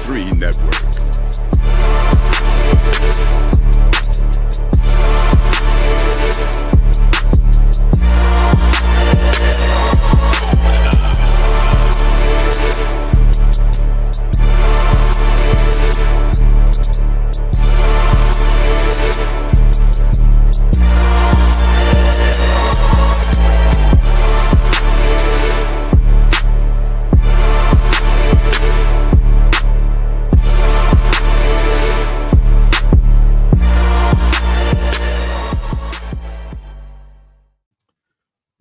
3 Network.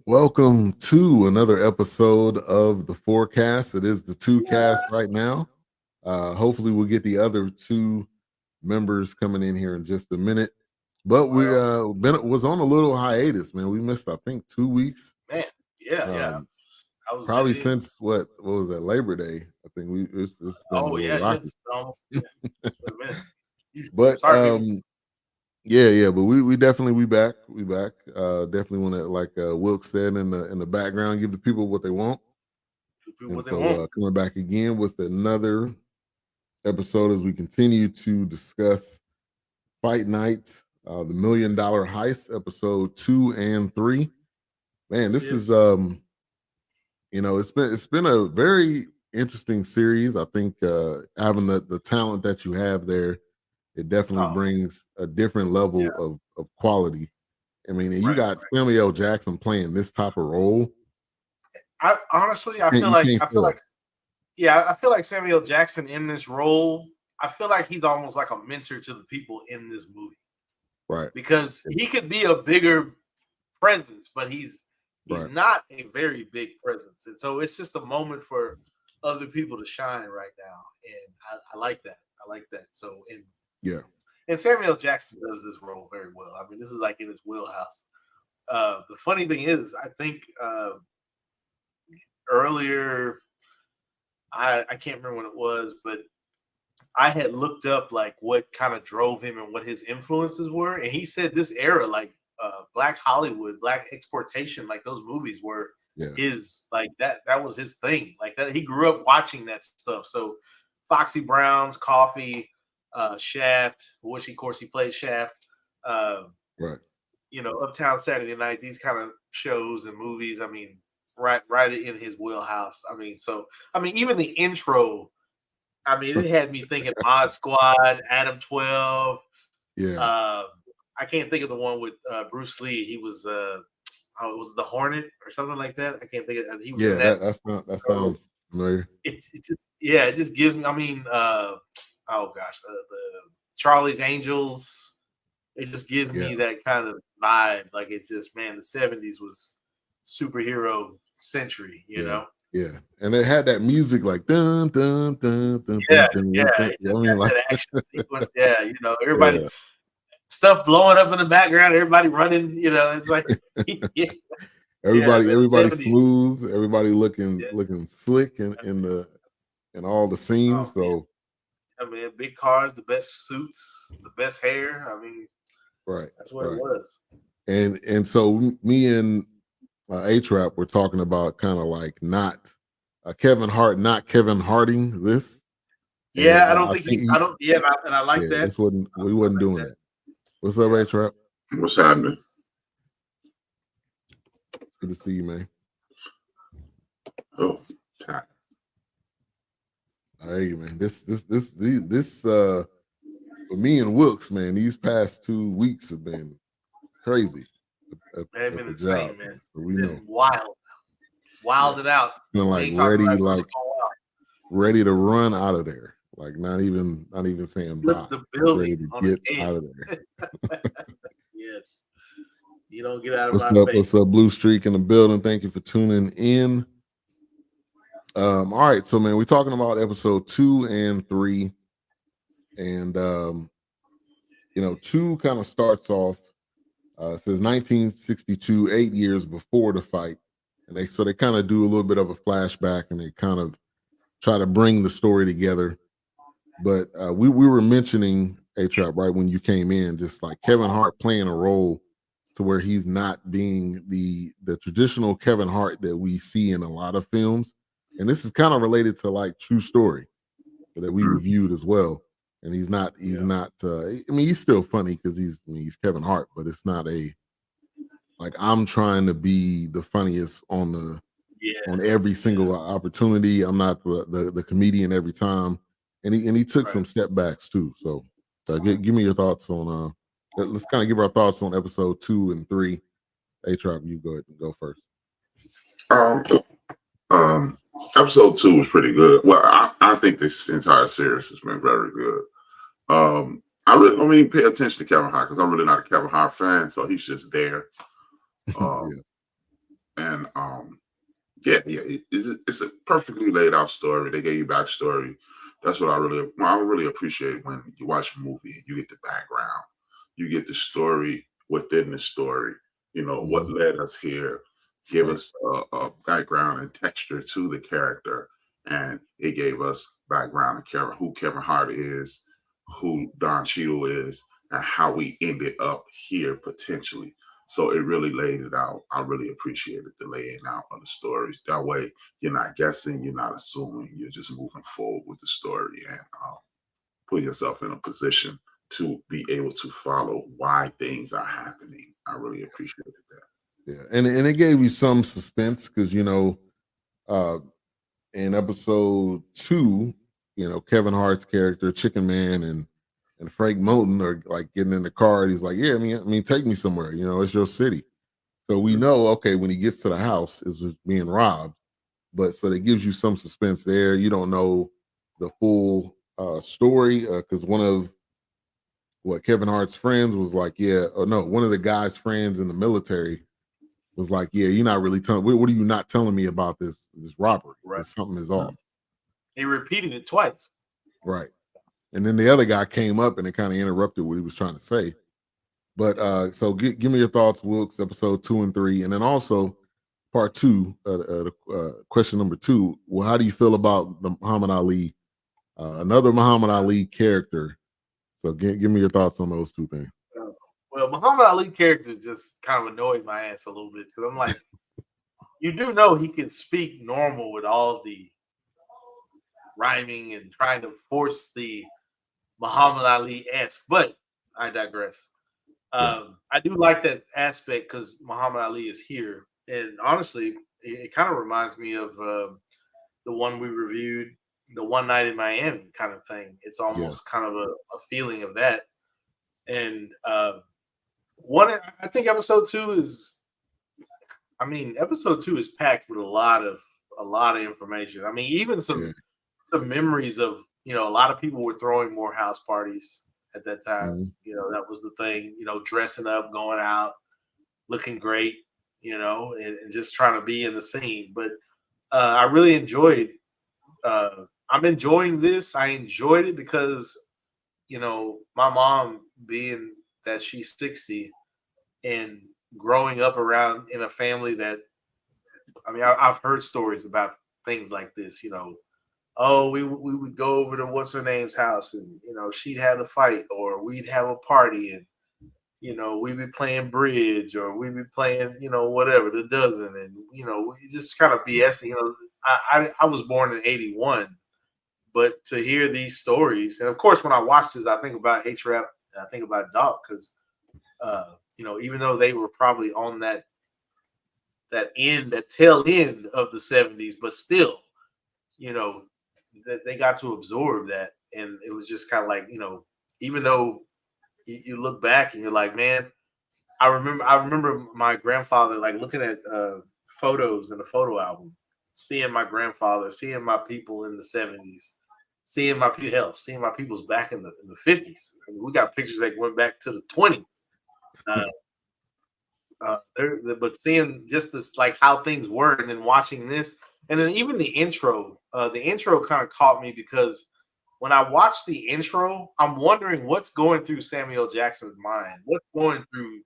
Welcome to another episode of The Forecast. It is the 2cast right now. Hopefully we'll get the other 2 members coming in here in just a minute. But we was on a little hiatus, man. We missed, I think, 2 weeks. Man, yeah. I was probably busy. Since what was that, Labor Day? I think it's been it's almost but but we definitely back. We back. Definitely want to, like Wilk said in the background, give the people what they want. Coming back again with another episode as we continue to discuss Fight Night, the Million Dollar Heist, episode 2 and 3. Man, this is it's been a very interesting series. I think having the talent that you have there, it definitely brings a different level of quality. I mean, and you got Samuel L. Jackson playing this type of role. I feel like Samuel L. Jackson in this role, I feel like he's almost like a mentor to the people in this movie. Right. Because he could be a bigger presence, but he's not a very big presence. And so it's just a moment for other people to shine right now. And I like that. So and Samuel L. Jackson does this role very well. I mean, this is like in his wheelhouse. The funny thing is, I think earlier, I can't remember when it was, but I had looked up like what kind of drove him and what his influences were. And he said this era, like Black Hollywood, Black exploitation, like those movies were his, like that was his thing. Like that, he grew up watching that stuff. So Foxy Brown's Coffee, Shaft, which of course he played Shaft, Uptown Saturday Night, these kind of shows and movies. I mean, right in his wheelhouse. I mean, even the intro, I mean, it had me thinking Mod Squad, Adam 12. Yeah. I can't think of the one with Bruce Lee. He was it was the Hornet or something like that. I can't think of it. He was in that. That sounds familiar. It just gives me, I mean, the Charlie's Angels. It just gives me that kind of vibe. Like, it's just, man, the 70s was superhero century, you know? Yeah. And it had that music like dun dun dun dun. Yeah. Dun, Yeah. dun, It's just that action sequence. Yeah, everybody stuff blowing up in the background, everybody running, it's like everybody smooth, everybody looking slick in all the scenes. So I mean, big cars, the best suits, the best hair. I mean, that's what it was. And so me and A-Trap were talking about kind of like not Kevin Hart, not Kevin Harding this. Yeah, and I like that. We wasn't doing that. What's up, A-Trap? What's happening? Good to see you, man. Oh, tired. All right, man. This for me and Wilkes, man, these past 2 weeks have been crazy. They've been insane, man. So we know. Wilded out. Been like ready to run out of there. Like not even saying bye. The building ready to get out of there. Yes. You don't get out of my face. What's up, Blue Streak in the building? Thank you for tuning in. All right, so man, we're talking about episode 2 and 3. And 2 kind of starts off, it says 1962, 8 years before the fight. And they kind of do a little bit of a flashback and they kind of try to bring the story together. But we were mentioning A-Trap right when you came in, just like Kevin Hart playing a role to where he's not being the traditional Kevin Hart that we see in a lot of films. And this is kind of related to like true story. that we reviewed as well. And he's not. I mean, he's still funny because he's Kevin Hart, but it's not a like I'm trying to be the funniest on every single opportunity. I'm not the comedian every time, and he took some step backs too. So give me your thoughts on let's kind of give our thoughts on episode 2 and 3. A-Trap, you go ahead and go first. Um, Episode 2 was pretty good. Well, I think this entire series has been very good. I really don't even pay attention to Kevin Hart because I'm really not a Kevin Hart fan, so he's just there. And it's a perfectly laid out story. They gave you backstory. That's what I really appreciate when you watch a movie and you get the background, you get the story within the story. You know what led us here, give us a background and texture to the character, and it gave us background and who Kevin Hart is, who Don Cheadle is, and how we ended up here potentially. So it really laid it out. I really appreciated the laying out of the stories. That way, you're not guessing, you're not assuming, you're just moving forward with the story and put yourself in a position to be able to follow why things are happening. I really appreciated that. Yeah, and it gave you some suspense because in episode 2, Kevin Hart's character, Chicken Man, and Frank Moten are like getting in the car. And he's like, "Yeah, I mean, take me somewhere. It's your city." So we know, okay, when he gets to the house, is just being robbed. But so that gives you some suspense there. You don't know the full story because one of what Kevin Hart's friends was like, one of the guy's friends in the military was like, "Yeah, you're not really telling. What are you not telling me about this robbery? Right. Something is off." He repeated it twice. Right. And then the other guy came up and it kind of interrupted what he was trying to say. But so give me your thoughts, Wilkes, episode 2 and 3, and then also part 2, question number 2. Well, how do you feel about the Muhammad Ali, another Muhammad Ali character? So give me your thoughts on those two things. Well, Muhammad Ali character just kind of annoyed my ass a little bit because I'm like, you do know he can speak normal with all the rhyming and trying to force the Muhammad Ali-esque, but I digress. I do like that aspect because Muhammad Ali is here, and honestly, it kind of reminds me of the one we reviewed, the One Night in Miami kind of thing. It's almost kind of a feeling of that, and I think episode 2 is. I mean, episode 2 is packed with a lot of information. I mean, even some memories of a lot of people were throwing more house parties at that time. That was the thing. Dressing up, going out, looking great. And just trying to be in the scene. But I really enjoyed. I'm enjoying this. I enjoyed it because my mom being that she's 60 and growing up around in a family that, I mean, I've heard stories about things like this, oh, we would go over to what's her name's house and, she'd have a fight or we'd have a party and, we'd be playing bridge or we'd be playing, whatever, the dozen. And, we just kind of BS. I was born in 81, but to hear these stories, and of course, when I watch this, I think about H-Rap, I think about Doc because, even though they were probably on that tail end of the 70s, but still, that they got to absorb that. And it was just kind of like, even though you look back and you're like, man, I remember my grandfather like looking at photos in a photo album, seeing my grandfather, seeing my people in the 70s, seeing my people's back in the 50s. I mean, we got pictures that went back to the 20s. But seeing just this, like how things were, and then watching this, and then even the intro kind of caught me because when I watched the intro, I'm wondering what's going through Samuel Jackson's mind, what's going through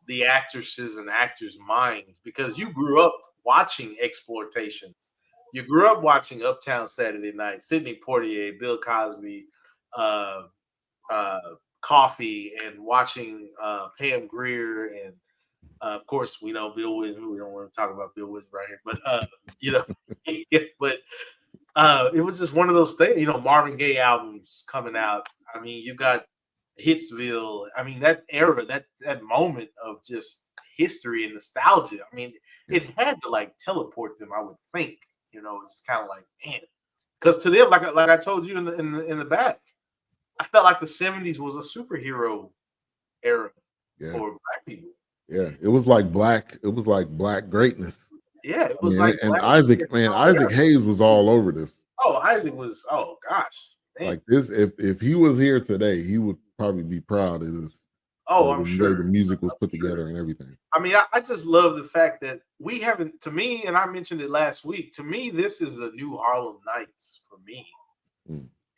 the actresses and actors' minds, because you grew up watching exploitations, you grew up watching Uptown Saturday Night, Sidney Poitier, Bill Cosby, Coffee, and watching Pam Grier, and of course we know Bill Withers. We don't want to talk about Bill Withers right here, but It was just one of those things, Marvin Gaye albums coming out. I mean, you got Hitsville. I mean, that era, that moment of just history and nostalgia. I mean, it had to like teleport them. I would think. It's kind of like, man, because to them, like I told you in the back, I felt like the '70s was a superhero era for black people. Yeah, it was like black. It was like black greatness. Yeah, it was like and Isaac, man, Isaac Hayes was all over this. Oh, Isaac was. Oh gosh, man. Like this. If he was here today, he would probably be proud of this. Oh, I'm the sure way the music was put together and everything. I mean, I just love the fact that we haven't. To me, and I mentioned it last week. To me, this is a new Harlem Nights for me.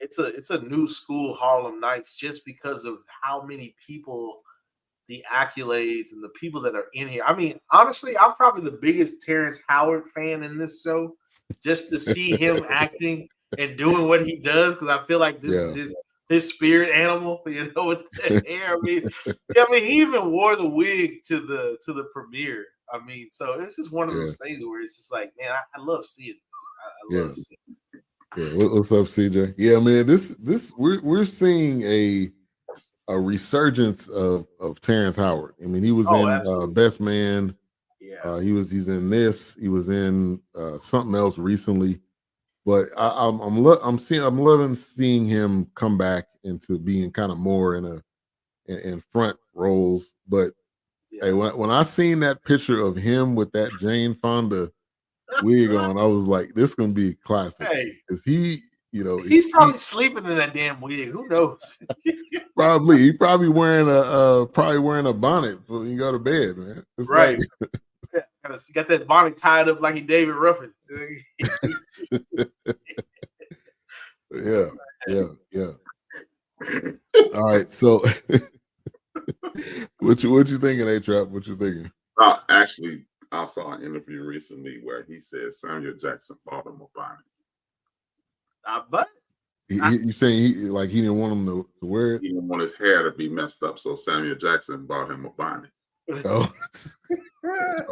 It's a new school Harlem Nights just because of how many people, the accolades, and the people that are in here. I mean, honestly, I'm probably the biggest Terrence Howard fan in this show, just to see him acting and doing what he does, because I feel like this is his spirit animal, with the hair. I mean, he even wore the wig to the premiere. I mean, so it's just one of those things where it's just like, man, I love seeing this. I love seeing it. Yeah, what's up, CJ? Yeah, man, this we're seeing a resurgence of Terrence Howard. I mean, he was in Best Man. Yeah, he's in this. He was in something else recently. But I'm loving seeing him come back into being kind of more in front roles. But hey, when I seen that picture of him with that Jane Fonda wig on, I was like, this is gonna be classic. Hey, is he? He's probably sleeping in that damn wig. Who knows? He probably wearing a bonnet when you go to bed, man. It's right. Got that bonnet tied up like he David Ruffin. Yeah. All right, so what you thinking, A-Trap? What you thinking? Actually, I saw an interview recently where he said Samuel Jackson bought him a bonnet. But you saying he didn't want him to wear it? He didn't want his hair to be messed up, so Samuel Jackson bought him a bonnet. Oh.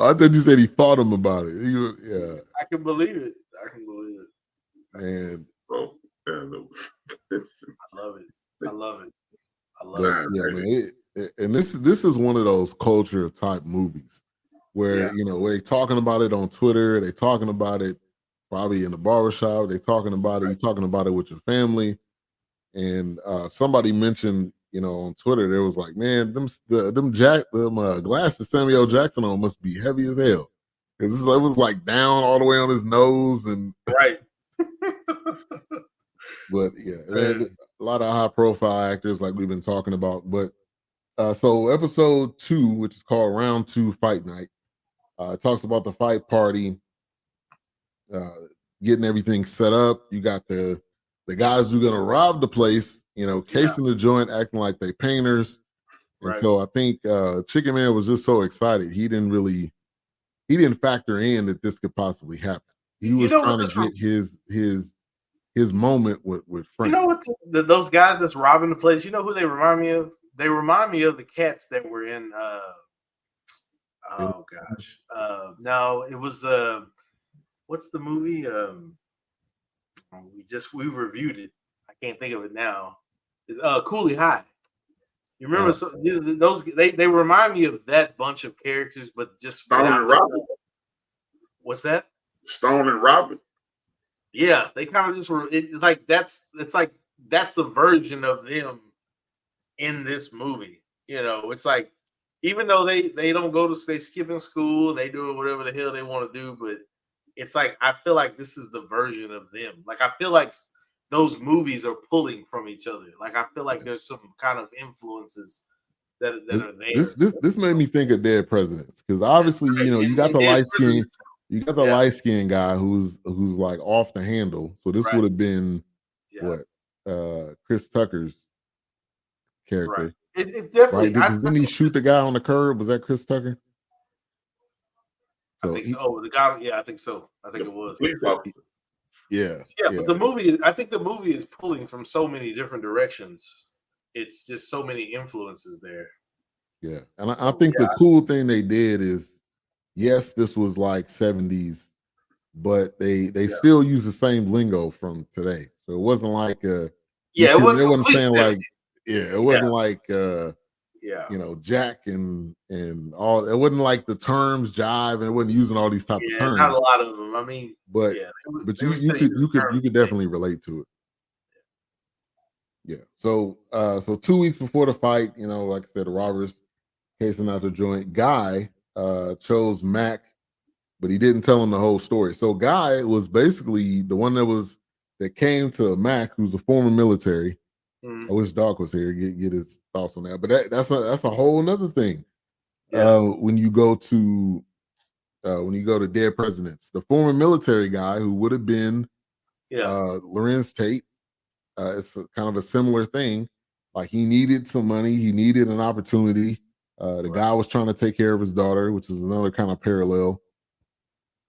I thought you said he fought him about it. I can believe it. And I love it. Yeah, man. And this is one of those culture type movies where where they talking about it on Twitter, they talking about it probably in the barbershop, they talking about it, you talking about it with your family. And somebody mentioned, on Twitter, there was like, man, them glasses Samuel Jackson on must be heavy as hell. Because it was like down all the way on his nose and right. But man, a lot of high profile actors like we've been talking about. But so episode 2, which is called Round 2 Fight Night, talks about the fight party, getting everything set up. You got the guys who are gonna rob the place, casing the joint, acting like they painters. And so I think Chicken Man was just so excited. He didn't factor in that this could possibly happen. He was trying to get his moment with Frank. You know what those guys that's robbing the place, you know who they remind me of? They remind me of the cats that were in oh gosh. No, it was what's the movie? We reviewed it. I can't think of it now. Cooley High. You remember those? They remind me of that bunch of characters, but just Stone and Robin. What's that? Stone and Robin. Yeah, they kind of just were. That's the version of them in this movie. It's like, even though they don't go to, they skip in school, they doing whatever the hell they want to do, but it's like, I feel like this is the version of them. Like, I feel like those movies are pulling from each other. Like, I feel like there's some kind of influences that are there. This made me think of Dead Presidents, because obviously, you got the light skin. You got the light skinned guy who's like off the handle. So this would have been Chris Tucker's character. Right. It definitely. Didn't he shoot the guy on the curb? Was that Chris Tucker? I think so. The guy, I think so. I think it was. Yeah. But the movie, I think the movie is pulling from so many different directions. It's just so many influences there. Yeah, and I think the cool thing they did is, yes, this was like 70s but they still use the same lingo from today. So it wasn't like it wasn't it wasn't saying like it wasn't like Jack and all. It wasn't like the terms jive, and it wasn't using all these type of terms. Not a lot of them. I mean, but you could definitely relate to it. Yeah. So 2 weeks before the fight, like I said, the robbers casing out the joint. Guy chose Mac, but he didn't tell him the whole story. So Guy was basically the one that came to Mac, who's a former military. I wish Doc was here to get his thoughts on that. But that's a whole nother thing. When you go to dead presidents, the former military guy who would have been Lorenz Tate, it's kind of a similar thing. Like he needed some money, he needed an opportunity. The guy was trying to take care of his daughter, which is another kind of parallel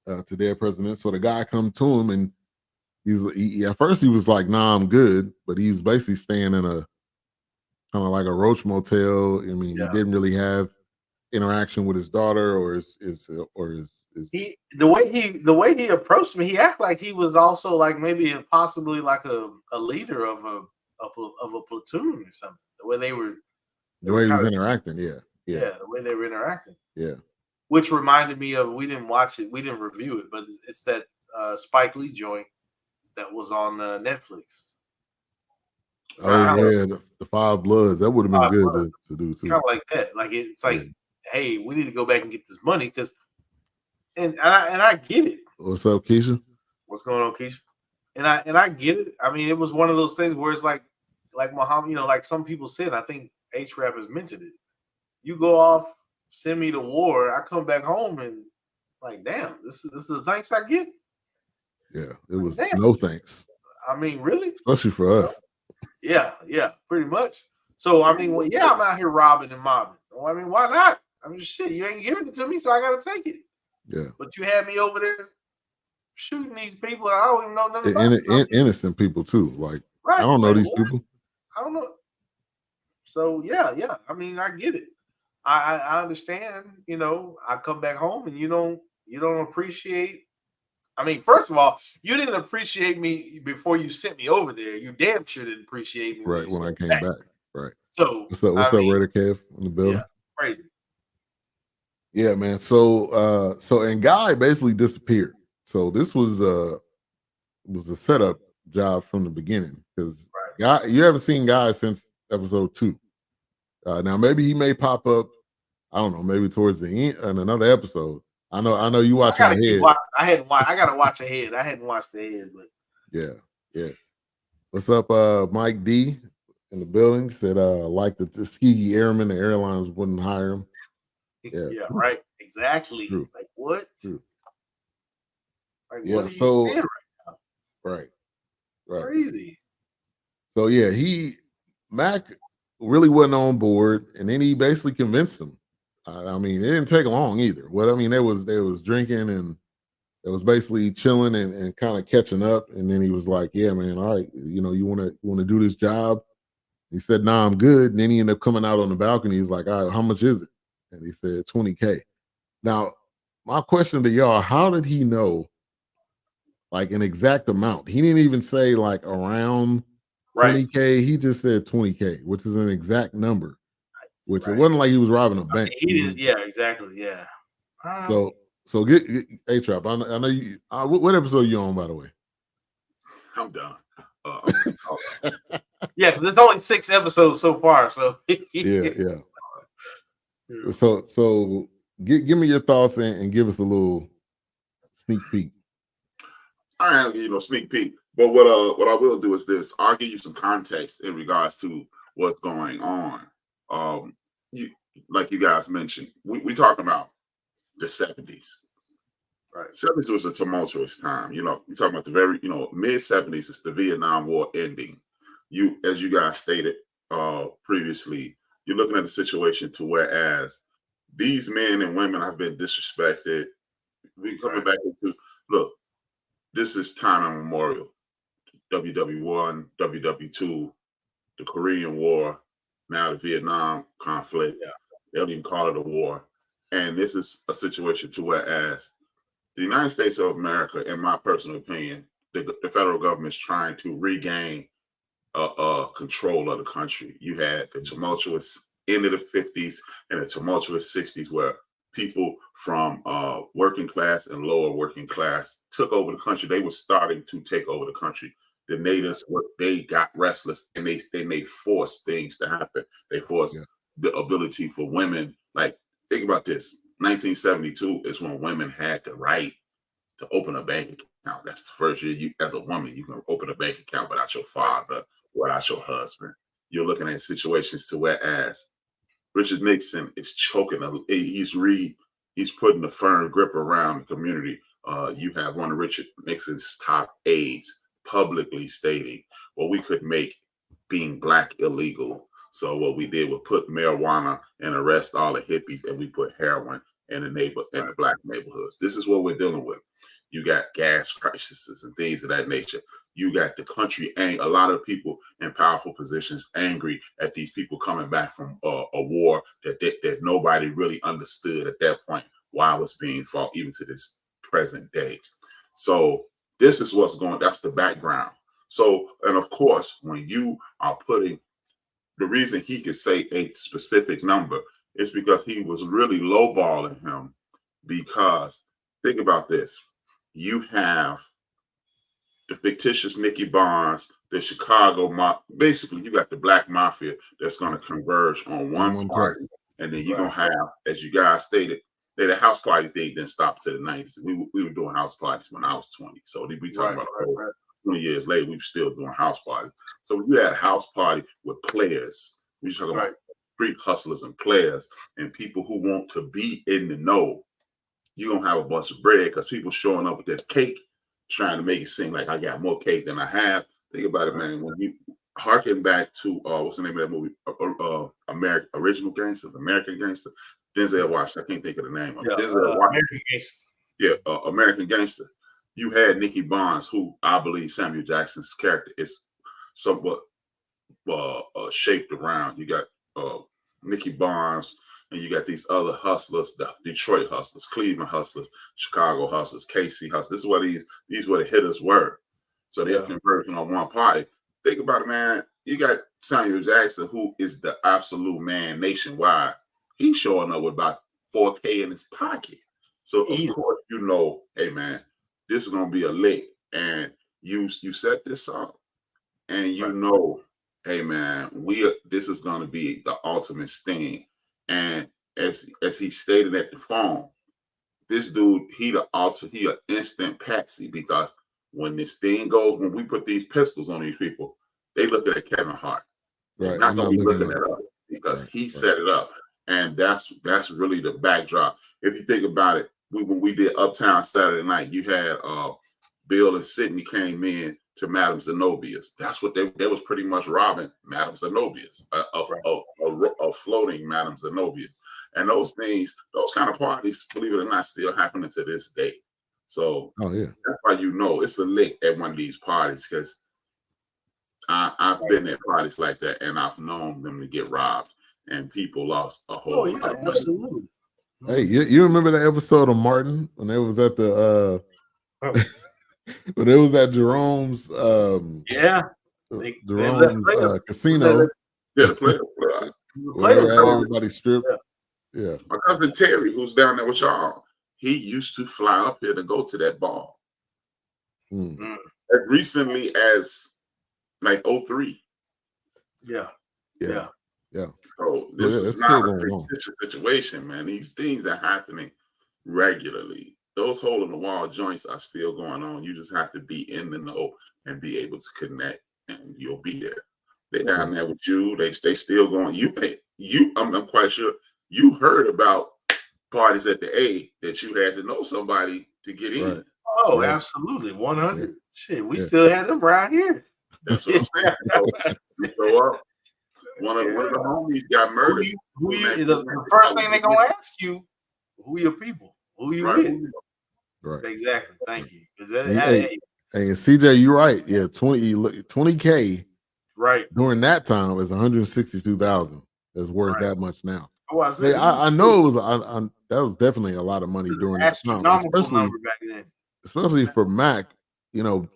to dead presidents. So the guy come to him, and at first he was like, "Nah, I'm good," but he was basically staying in a kind of like a roach motel. I mean, he didn't really have interaction with his daughter or his the way he approached me, he acted like he was also like maybe possibly like a leader of a platoon or something. The way he was interacting, the way they were interacting, yeah. Which reminded me of, we didn't watch it, we didn't review it, but it's that Spike Lee joint that was on Netflix. The Five Bloods. That would have been good to do too. Kind of like that. Like it's like, hey, we need to go back and get this money because, and I get it. What's up, Keisha? What's going on, Keisha? And I get it. I mean, it was one of those things where it's like Muhammad, like some people said. I think H-Rap has mentioned it. You go off, send me to war. I come back home and like, damn, this is the thanks I get. Yeah, it was no thanks. I mean, really, especially for us. Yeah, pretty much. So I mean, I'm out here robbing and mobbing. Well, I mean, why not? I mean, shit, you ain't giving it to me, so I gotta take it. Yeah. But you had me over there shooting these people. I don't even know nothing about them. Innocent people too. Like I don't know these people. I don't know. So yeah. I mean, I get it. I understand. I come back home and you don't appreciate. I mean, first of all, you didn't appreciate me before you sent me over there. You damn sure didn't appreciate me. Right, when I came back. Right. So what's up, Raider Kev in the building? Yeah, crazy. Yeah, man. So and Guy basically disappeared. So this was a setup job from the beginning, because Guy, you haven't seen Guy since episode 2. Now maybe he may pop up, I don't know, maybe towards the end in another episode. I know you watching ahead. I gotta watch ahead. I hadn't watched ahead, but yeah. What's up, Mike D in the building? Said like the Tuskegee Airmen, the airlines wouldn't hire him. Yeah, right. Exactly. True. Like what? True. Like what are you saying right now? Right. Crazy. So Mac really wasn't on board, and then he basically convinced him. I mean, it didn't take long either. Well, I mean, they was drinking and it was basically chilling and kind of catching up. And then he was like, "Yeah, man, all right, you want to do this job?" He said, "Nah, I'm good." And then he ended up coming out on the balcony. He's like, "All right, how much is it?" And he said, $20K. Now, my question to y'all: how did he know like an exact amount? He didn't even say like around 20K. He just said 20K, which is an exact number. Which it wasn't like he was robbing a bank. Exactly. Yeah. So get A-Trap. I know you. What episode are you on, by the way? I'm done. Yeah, because there's only 6 episodes so far. So yeah. So give me your thoughts and give us a little sneak peek. I ain't give you no sneak peek, but what I will do is this: I'll give you some context in regards to what's going on. Like you guys mentioned, we talking about the 70s. Right. 70s was a tumultuous time. You're talking about the very, mid 70s is the Vietnam War ending. As you guys stated previously, you're looking at a situation to whereas these men and women have been disrespected. We coming back into, look, this is time immemorial. WW1, WW2, the Korean War, now the Vietnam conflict. Yeah. They don't even call it a war. And this is a situation to whereas The United States of America, in my personal opinion, the federal government is trying to regain control of the country. You had the tumultuous end of the 50s and the tumultuous 60s where people from working class and lower working class took over the country. They were starting to take over the country. The natives they got restless and they forced things to happen. They forced the ability for women. Like, think about this. 1972 is when women had the right to open a bank account. That's the first year you, as a woman, you can open a bank account without your father, without your husband. You're looking at situations to whereas Richard Nixon is choking. He's putting a firm grip around the community. You have one of Richard Nixon's top aides publicly stating, "Well, we could make being black illegal." So what we did was put marijuana and arrest all the hippies, and we put heroin in the black neighborhoods. This is what we're dealing with. You got gas crises and things of that nature. You got the country, and a lot of people in powerful positions angry at these people coming back from a war that nobody really understood at that point why it was being fought, even to this present day. So this is what's going. That's the background. So, and of course, when you are putting, the reason he could say a specific number is because he was really lowballing him. Because think about this: you have the fictitious Nicky Barnes, the Chicago basically you got the black mafia that's going to converge on one party, and then you're going to have, as you guys stated, that the house party thing didn't stop to the 90s. We were doing house parties when I was 20. So we talking about 20 years later, we were still doing house parties. So you had a house party with players. We talking about street hustlers and players and people who want to be in the know. You're going to have a bunch of bread because people showing up with that cake, trying to make it seem like I got more cake than I have. Think about it, man. When you harken back to what's the name of that movie? Original Gangsters, American Gangster. Denzel Washington. I can't think of the name of it. American Gangster. Yeah, American Gangster. You had Nicky Barnes, who I believe Samuel Jackson's character is somewhat shaped around. You got Nicky Barnes, and you got these other hustlers, the Detroit hustlers, Cleveland hustlers, Chicago hustlers, KC hustlers. This is what these were the hitters were. So they're converging on one party. Think about it, man. You got Samuel Jackson, who is the absolute man nationwide. He's showing up with about 4K in his pocket. So of course, you know, hey man, this is gonna be a lick. And you set this up, and you know, hey man, this is gonna be the ultimate sting. And as he stated at the phone, this dude, he an instant patsy, because when this thing goes, when we put these pistols on these people, they looking at Kevin Hart. They're not gonna be looking at us because he set it up. And that's really the backdrop. If you think about it, when we did Uptown Saturday Night, you had Bill and Sidney came in to Madame Zenobia's. That's what they was pretty much robbing Madame Zenobia's, a floating Madame Zenobia's. And those things, those kind of parties, believe it or not, still happening to this day. So that's why you know it's a lick at one of these parties, because I've been at parties like that, and I've known them to get robbed, and people lost a whole lot of money. Absolutely. Hey, you remember the episode of Martin when they was at the when it was at Jerome's Jerome's casino? Yeah, everybody stripped. Yeah. My cousin Terry, who's down there with y'all, he used to fly up here to go to that ball. As recently as like 03. Yeah. So this is not a fictitious situation, man. These things are happening regularly. Those hole in the wall joints are still going on. You just have to be in the know and be able to connect, and you'll be there. They're down there with you. They still going. I'm quite sure you heard about parties at the A that you had to know somebody to get in. Right. Oh, absolutely, 100. Shit, we still had them right here. That's what I'm saying. So up. One of the homies got murdered. The first thing they're gonna ask you, who your people? Who you with? Right. Exactly. Thank you. Hey, CJ, you're right. Yeah, 20K. Right. During that time is 162,000. It's worth that much now. I know it was. That was definitely a lot of money during that time, astronomical number back then. Especially for Mac,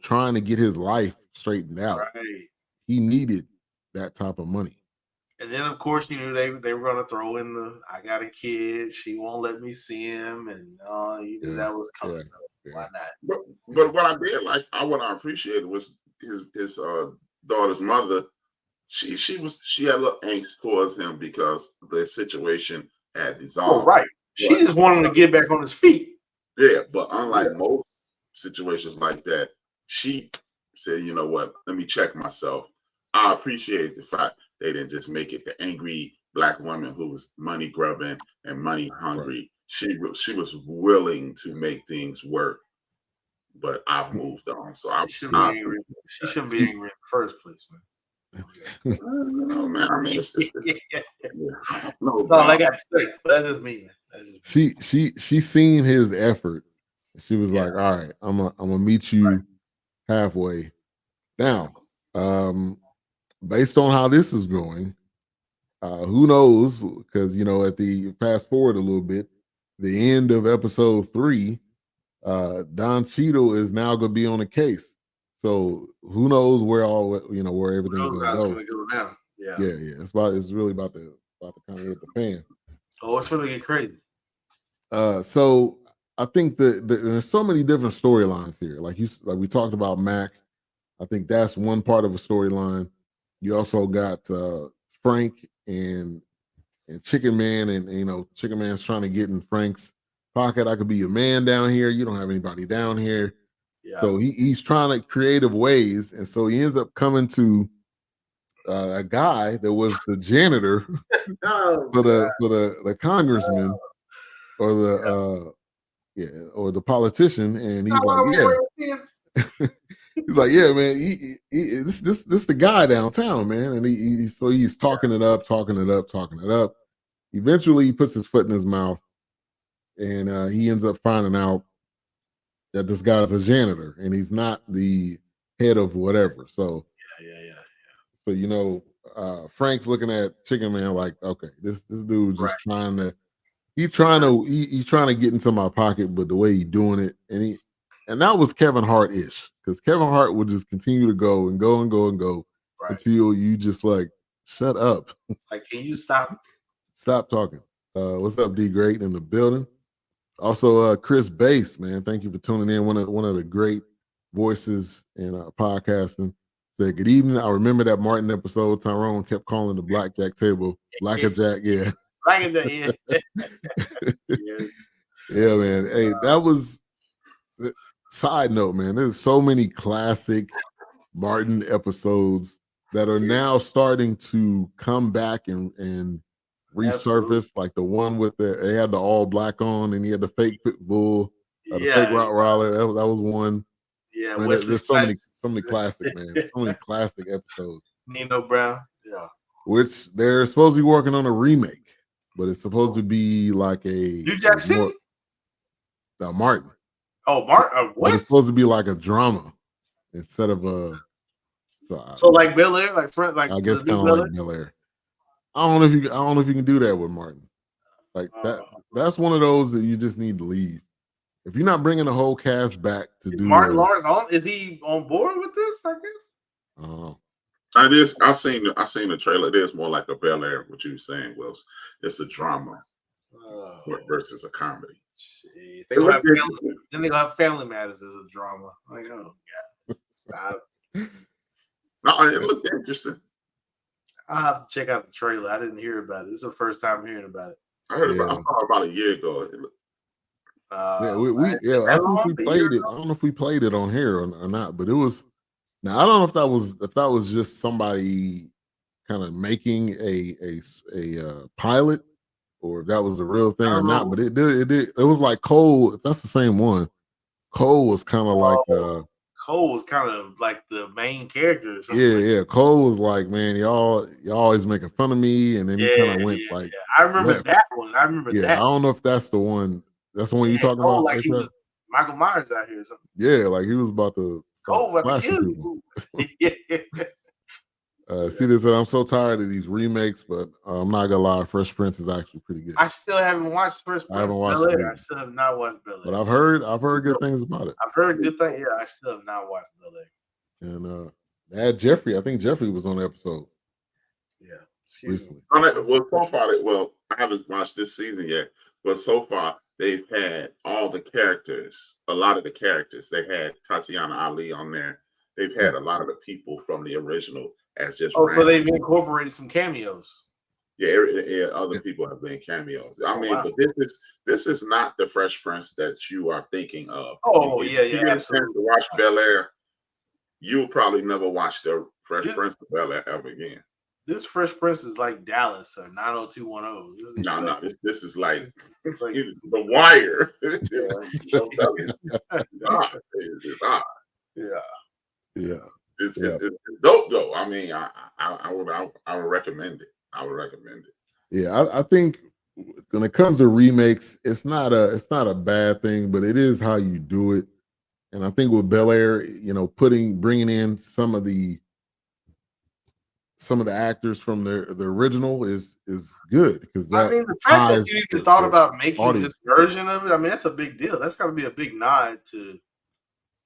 trying to get his life straightened out. Right. He needed that type of money. And then, of course, you knew they were going to throw in the "I got a kid, she won't let me see him," and you knew that was coming. Why not? But what I did like, what I appreciated was his daughter's mother. She had a little angst towards him because the situation had dissolved. Oh, right. She just wanted him to get back on his feet. Yeah, but unlike most situations like that, she said, "You know what? Let me check myself." I appreciate the fact they didn't just make it the angry black woman who was money grubbing and money hungry. Right. She was willing to make things work. But I've moved on, so I shouldn't be angry. She shouldn't be angry in the first place, man. No, man. I mean, it's all I got to say. That is me, man. She seen his effort. She was like, "All right, I'm gonna meet you halfway." Now, based on how this is going, who knows? Because at the fast forward a little bit, the end of episode 3, Don Cheadle is now going to be on the case. So who knows where where everything's going to go now? Yeah. It's really about to kind of hit the fan. Oh, it's going to get crazy. So I think that there's so many different storylines here. Like we talked about Mac. I think that's one part of a storyline. You also got Frank and Chicken Man, and Chicken Man's trying to get in Frank's pocket. I could be your man down here. You don't have anybody down here. Yeah. So he's trying to creative ways, and so he ends up coming to a guy that was the janitor for the congressman or the politician, and he's like, he's like, yeah, man, this the guy downtown, man, and he's talking it up. Eventually, he puts his foot in his mouth, and he ends up finding out that this guy's a janitor, and he's not the head of whatever. So, So Frank's looking at Chicken Man like, okay, this dude's just trying to get into my pocket, but the way he's doing it, and that was Kevin Hart-ish, because Kevin Hart would just continue to go and go and go and go until you just like, shut up. Like, can you stop? Stop talking. What's up, D Great in the building? Also, Chris Bass, man, thank you for tuning in. One of the great voices in podcasting. Said, good evening. I remember that Martin episode. Tyrone kept calling the blackjack table Black-a-Jack. Yeah. Black-a-Jack, yeah. Yes. Yeah, man. Hey, that was... Side note, man, there's so many classic Martin episodes that are now starting to come back and resurface. Like the one with they had the all black on, and he had the fake pit bull, the fake Rottweiler. That was one. Yeah, man, there's so many classic, man. So many classic episodes. Nino Brown, yeah. Which they're supposed to be working on a remake, but it's supposed to be like a New Jack City. Martin. Oh, Martin, what? It's supposed to be like a drama instead of a. So like Bel Air, like I guess kind of like Bel Air. I don't know if you can do that with Martin. Like that. That's one of those that you just need to leave. If you're not bringing the whole cast back to do Martin Lawrence on, is he on board with this? I guess. I seen the trailer. It is more like a Bel Air. What you were saying, Wills. It's a drama versus a comedy. Jeez. They're gonna have Family Matters as a drama. Like, oh god, stop. No, it looked interesting. I'll have to check out the trailer. I didn't hear about it. This is the first time hearing about it. I saw it about a year ago. I think we played it. I don't know if we played it on here or not, but it was. Now I don't know if that was just somebody kind of making a pilot, or if that was the real thing or not. But it was like Cole. If that's the same one, Cole was kind of like Cole was kind of like the main character. Yeah. Cole was like, man, y'all always making fun of me, and then he kind of went like. I remember that one. I remember that. I don't know if that's the one. That's the one you talking about. Like he was Michael Myers out here or something. Yeah, like he was about to slash people. See, said, I'm so tired of these remakes, but I'm not gonna lie, Fresh Prince is actually pretty good. I still haven't watched Fresh Prince. I haven't watched Bel-Air. I still have not watched Bel-Air. But I've heard good things about it. I've heard good things. Yeah, I still have not watched Bel-Air. And they had Jeffrey. I think Jeffrey was on the episode. Yeah, recently. Well, so far, I haven't watched this season yet, but so far they've had all the characters. A lot of the characters. They had Tatiana Ali on there. They've had a lot of the people from the original as just. Oh, so they've incorporated some cameos. Yeah, other people have been cameos. I mean, but this is not the Fresh Prince that you are thinking of. Oh, if you get a chance to watch Bel-Air, you'll probably never watch the Fresh Prince of Bel-Air ever again. This Fresh Prince is like Dallas or 90210. No, this is like The Wire. It's odd. Yeah. It's dope though. I mean, I would recommend it. I would recommend it. Yeah, I think when it comes to remakes, it's not a bad thing, but it is how you do it. And I think with Bel-Air, bringing in some of the actors from the original is good, because I mean, the fact that you even thought about making this version of it, I mean, that's a big deal. That's got to be a big nod to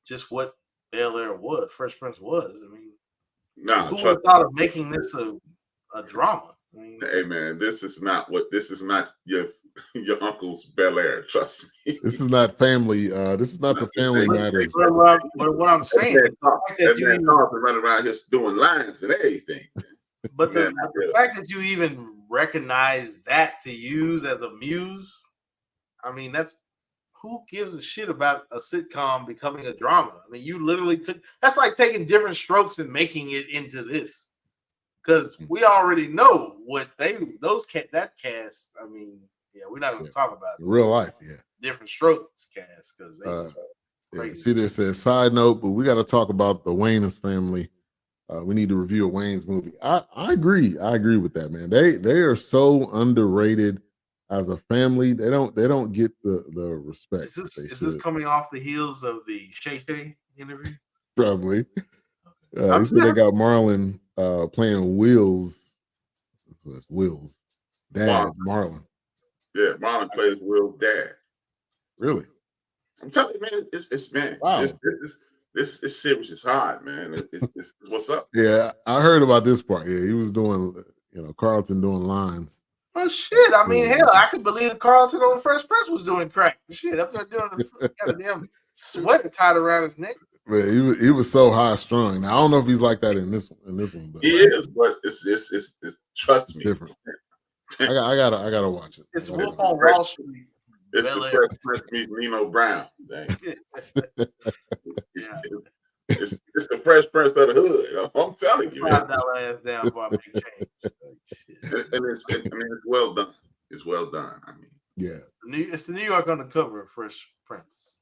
just what Bel-Air was, Fresh Prince was. I mean, who would have thought of making this a drama? I mean, hey man, this is not your uncle's Bel-Air. Trust me. This is not family. This is not the Family Matters. What I'm saying is the fact that you running around here doing lines and everything. But the fact that you even recognize that to use as a muse, I mean, who gives a shit about a sitcom becoming a drama? I mean, you literally that's like taking different strokes and making it into this. Because we already know what that cast. I mean, we're not going to talk about real life. Yeah, different strokes cast because see, this says side note, but we got to talk about the Wayans family. We need to review a Wayans movie. I agree. I agree with that, man. They are so underrated as a family. They don't get the respect. Is this coming off the heels of the Shay interview? Probably. You said they got Marlon playing Will's dad, Marlon. Yeah, Marlon plays Will's dad. Really? I'm telling you, man, it's man. Wow. This series is hard, man. It's what's up. Yeah, I heard about this part. Yeah, he was doing, Carlton doing lines. Oh shit! I mean, hell, I could believe Carlton on Fresh Prince was doing crack. Shit, up there doing the goddamn sweater tied around his neck. Man, he was so high strung. Now, I don't know if he's like that in this one, but he is. But it's trust me, different. I gotta watch it. It's Wolf on Wall Street. It's the Fresh Prince meets Nino Brown. It's the Fresh Prince of the hood. I'm telling you. That ass down before I make change. And it's well done. It's well done. I mean, yeah. It's the New York undercover of Fresh Prince.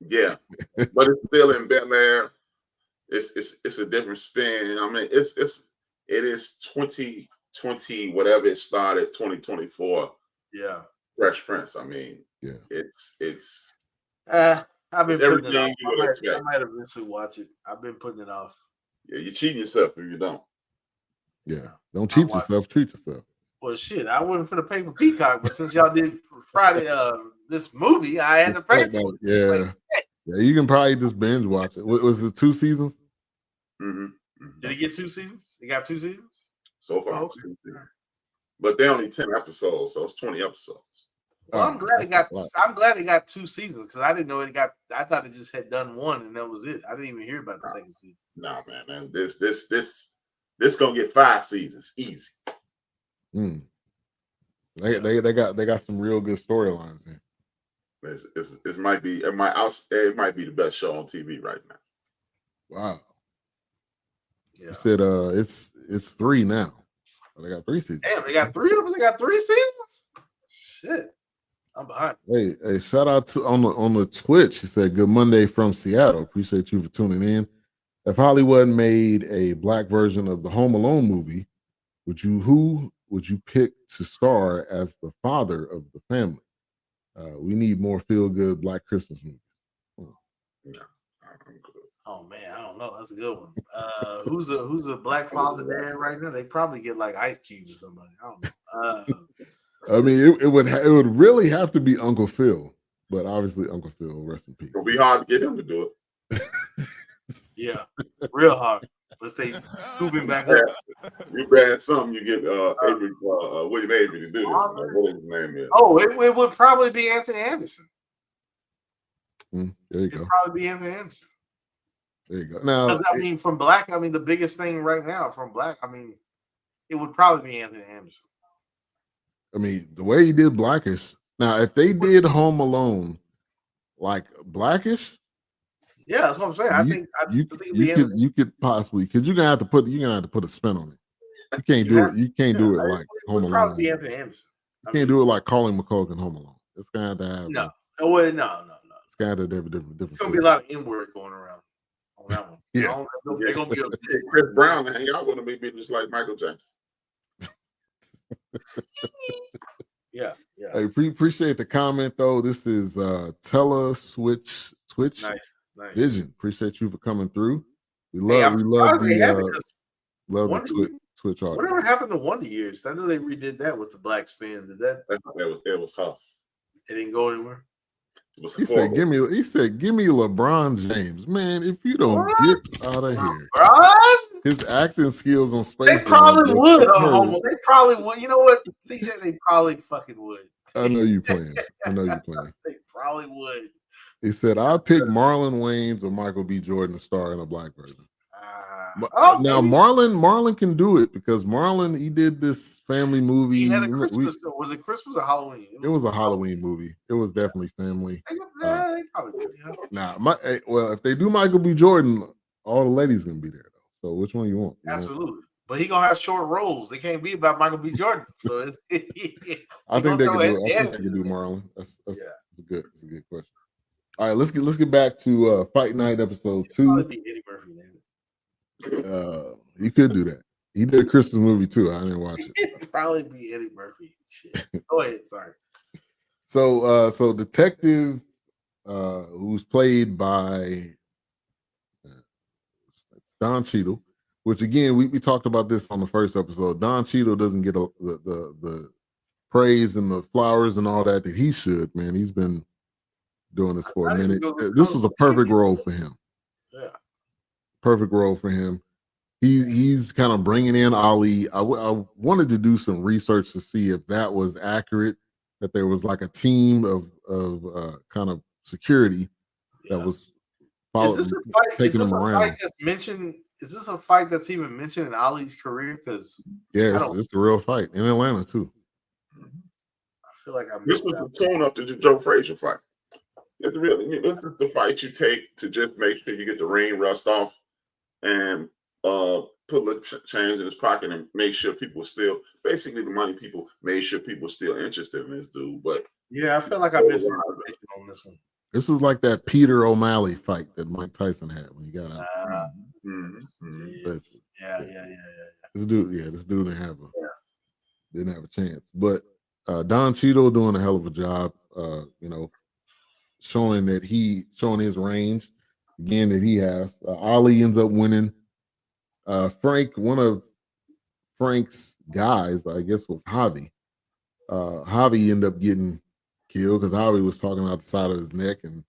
Yeah, but it's still in Bel-Air. It's a different spin. I mean, it is 2020, whatever it started, 2024. Yeah, Fresh Prince. I mean, yeah, it's. I've been putting it off. You would expect. I might eventually watch it. I've been putting it off. Yeah, you're cheating yourself if you don't. Yeah, don't cheat yourself. Treat yourself. Well, shit, I wasn't for the pay for Peacock, but since y'all did Friday, this movie, I had to pay for it. Yeah. Yeah, you can probably just binge watch it. Was it 2 seasons? Mm-hmm. Did he get 2 seasons? He got 2 seasons? So far, okay. But they're only 10 episodes, so it's 20 episodes. Well, I'm glad it got 2 seasons because I didn't know it got. I thought it just had done 1 and that was it. I didn't even hear about the second season. No, man, this gonna get 5 seasons easy. They got some real good storylines in. It might be the best show on TV right now. Wow. Yeah. You said it's 3 now. They got 3 seasons. Damn, they got 3 of them. They got 3 seasons. Shit, I'm behind. Hey, shout out to on the Twitch. He said, "Good Monday from Seattle. Appreciate you for tuning in. If Hollywood made a black version of the Home Alone movie, who would you pick to star as the father of the family? We need more feel-good Black Christmas movies." No, I'm good. Oh man, I don't know. That's a good one. Who's a black father dad right now? They probably get like Ice Cube or somebody. I don't know. I mean, it would really have to be Uncle Phil, but obviously Uncle Phil, rest in peace. It'll be hard to get him to do it. Yeah, real hard. Let's say scoop him back up. You bad something, you get Avery, William Avery to do this. What his name is? Oh, it would probably be Anthony Anderson. There you go. It'd probably be Anthony Anderson. There you go. Now, I mean, from Black, I mean, the biggest thing right now from Black, I mean, it would probably be Anthony Anderson. I mean, the way he did Blackish. Now, if they did Home Alone like Blackish, yeah, that's what I'm saying. I think you could possibly, because you're gonna have to put a spin on it. You can't do it. You can't do it like Home Alone. Probably be Anthony Anderson. You can't do it like Calling McCulkin Home Alone. It's gonna have to have no. It's gonna have to have a different. It's gonna be a lot of N-word going around on that one. Yeah, they're gonna be upset. Chris Brown, and y'all gonna be just like Michael Jackson. Yeah. I appreciate the comment though. This is Twitch nice. Vision. Appreciate you for coming through. We love the Twitch audience. Whatever happened to Wonder Years? I know they redid that with the black spin. Did that? It was tough. It didn't go anywhere. He said, "Give me LeBron James, man. If you don't get out of here, his acting skills on Space." They probably would. They probably would. You know what, CJ? They probably fucking would. I know you playing. They probably would. He said, "I'd pick Marlon Wayans or Michael B. Jordan to star in a black version." Now Marlon can do it because Marlon, he did this family movie. He had a Christmas. Was it Christmas or Halloween? It was a Halloween movie. It was definitely family. They probably did. Yeah. Well, if they do Michael B. Jordan, all the ladies gonna be there though. So which one you want? Absolutely. But he gonna have short roles. They can't be about Michael B. Jordan. So it's. I think they can do. I think they can do Marlon. That's a good question. All right, let's get back to Fight Night episode 2. Probably be Eddie Murphy, man. You could do that. He did a Christmas movie too. I didn't watch it. It'd probably be Eddie Murphy. Shit. Go ahead. Sorry. So detective, who's played by Don Cheadle, which again we talked about this on the first episode. Don Cheadle doesn't get the praise and the flowers and all that he should. Man, he's been doing this for a minute. This was a perfect role for him. Yeah. Perfect role for him. He's kind of bringing in Ali. I wanted to do some research to see if that was accurate, that there was like a team of kind of security that was following, taking him around. Is this a fight that's even mentioned in Ali's career? Because it's a real fight in Atlanta too. I feel like this was the tune up to the Joe Frazier fight. This is the fight you take to just make sure you get the ring rust off and put a change in his pocket and make sure people still, basically the money people made sure people still interested in this dude. But yeah, I feel like I missed information on this one. This was like that Peter O'Malley fight that Mike Tyson had when he got out. Yeah. This dude didn't have a chance. But Don Cheadle doing a hell of a job, showing his range again that he has. Ali ends up winning. Frank, one of Frank's guys, I guess, was Javi. Javi ended up getting killed because Javi was talking out the side of his neck, and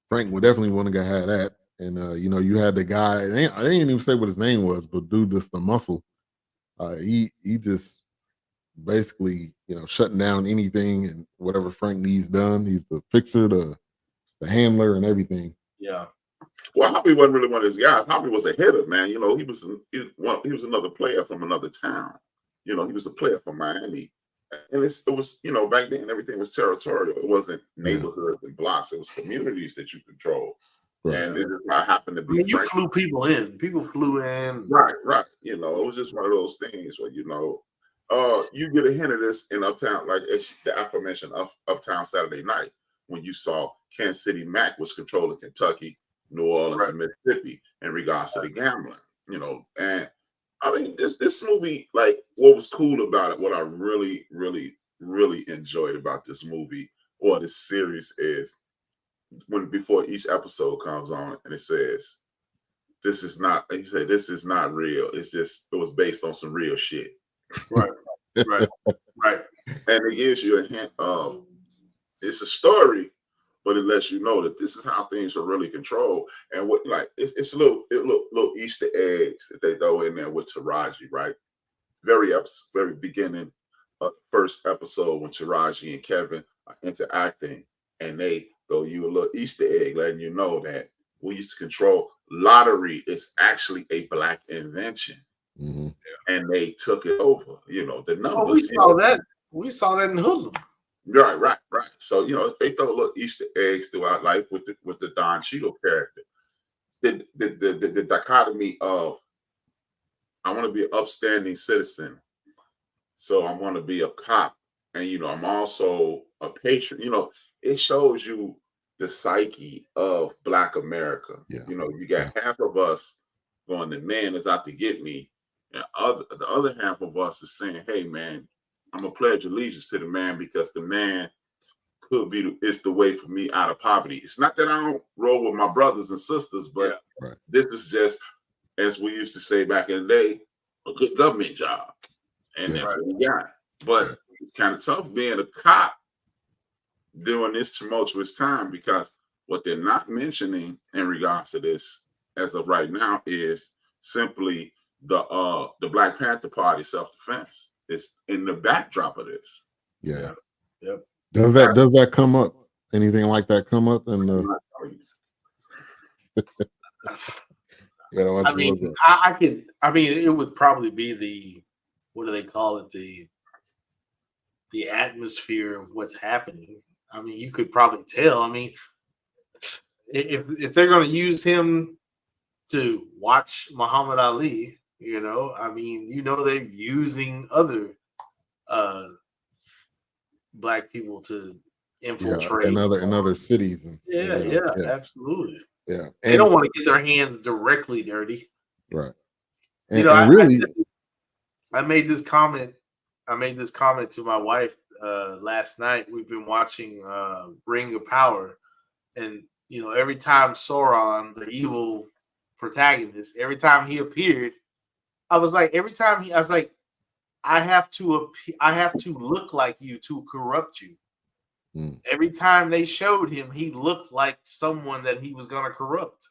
Frank would definitely wouldn't have had that. And you had the guy. I didn't even say what his name was, but dude, just the muscle. He just basically shutting down anything and whatever Frank needs done. He's the fixer, the handler, and everything. Yeah. Well, Javi wasn't really one of his guys. Javi was a hitter, man. He was another player from another town. He was a player from Miami. And it was back then everything was territorial. It wasn't neighborhoods and blocks. It was communities that you control. Right. And it just happened to be. You flew people in. People flew in. Right. It was just one of those things where you get a hint of this in Uptown, like the aforementioned Uptown Saturday Night, when you saw Kansas City Mac was controlling Kentucky, New Orleans, and Mississippi in regards to the gambling. And I mean, this movie, like, what was cool about it, what I really, really, really enjoyed about this movie or this series is before each episode comes on and it says this is not. He said this is not real. It was based on some real shit. Right, right, right. And it gives you a hint of it's a story, but it lets you know that this is how things are really controlled. And what like it's little Easter eggs that they throw in there with Taraji, right? Very beginning of first episode when Taraji and Kevin are interacting, and they throw you a little Easter egg letting you know that we used to control lottery is actually a black invention. Mm-hmm. And they took it over, the numbers. Oh, we saw that. We saw that in Hoodlum. Right. So they throw little Easter eggs throughout life with the Don Cheadle character. The dichotomy of I want to be an upstanding citizen, so I want to be a cop, and I'm also a patriot. It shows you the psyche of Black America. Yeah. You got half of us going, the man is out to get me, and the other half of us is saying, hey man, I'm gonna pledge allegiance to the man because the man it's the way for me out of poverty. It's not that I don't roll with my brothers and sisters, but this is just, as we used to say back in the day, a good government job. And that's what we got. But it's kind of tough being a cop during this tumultuous time, because what they're not mentioning in regards to this as of right now is simply the Black Panther Party self-defense. It's in the backdrop of this. Yeah. Yep. Does that come up? Anything like that come up in the it would probably be what do they call it? The atmosphere of what's happening. I mean, you could probably tell. I mean, if they're going to use him to watch Muhammad Ali, they're using other Black people to infiltrate in other cities. And absolutely. Yeah, they don't want to get their hands directly dirty, right? I made this comment. To my wife last night. We've been watching Ring of Power, and every time Sauron, the evil protagonist, every time he appeared, I was like, I have to look like you to corrupt you. Every time they showed him, he looked like someone that he was going to corrupt.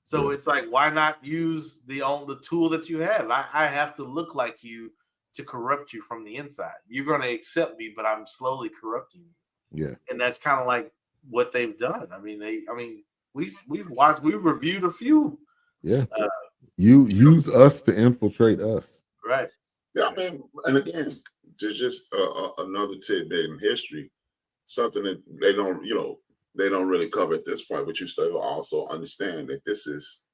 So it's like, why not use the tool that you have? I have to look like you to corrupt you from the inside. You're going to accept me, but I'm slowly corrupting you. Yeah. And that's kind of like what they've done. We've reviewed a few. Yeah. You use us to infiltrate us. Right. Yeah. And again, just another tidbit in history, something that they don't really cover at this point, but you still also understand that this is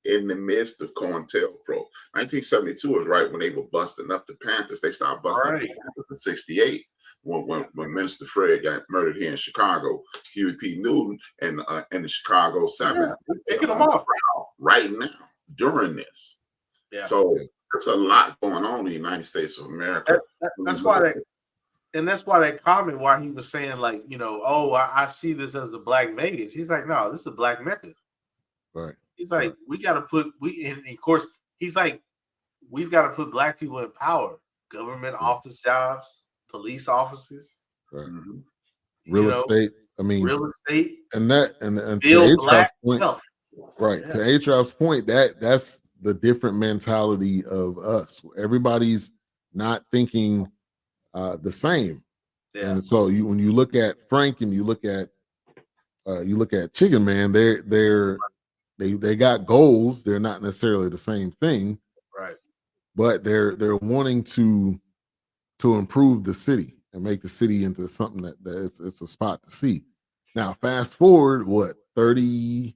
in the midst of COINTELPRO. 1972 is right when they were busting up the Panthers. They started busting up the Panthers in 68 when Minister Fred got murdered here in Chicago. Huey P. Newton and the Chicago 7 picking them off right now during this. Yeah. So there's a lot going on in the United States of America. That's why that comment, why he was saying like, I see this as a Black Vegas. He's like, no, this is a Black Mecca. Right. He's like, we got to put and of course he's like, we've got to put Black people in power, government office jobs, police offices, real estate. Real estate, and to build Black point, wealth. Right. Yeah. To Atraf's point, that's the different mentality of us. Everybody's not thinking the same. Yeah. And so when you look at Frank and you look at Chicken Man, they got goals. They're not necessarily the same thing, right? But they're wanting to improve the city and make the city into something that it's a spot to see. Now, fast forward 20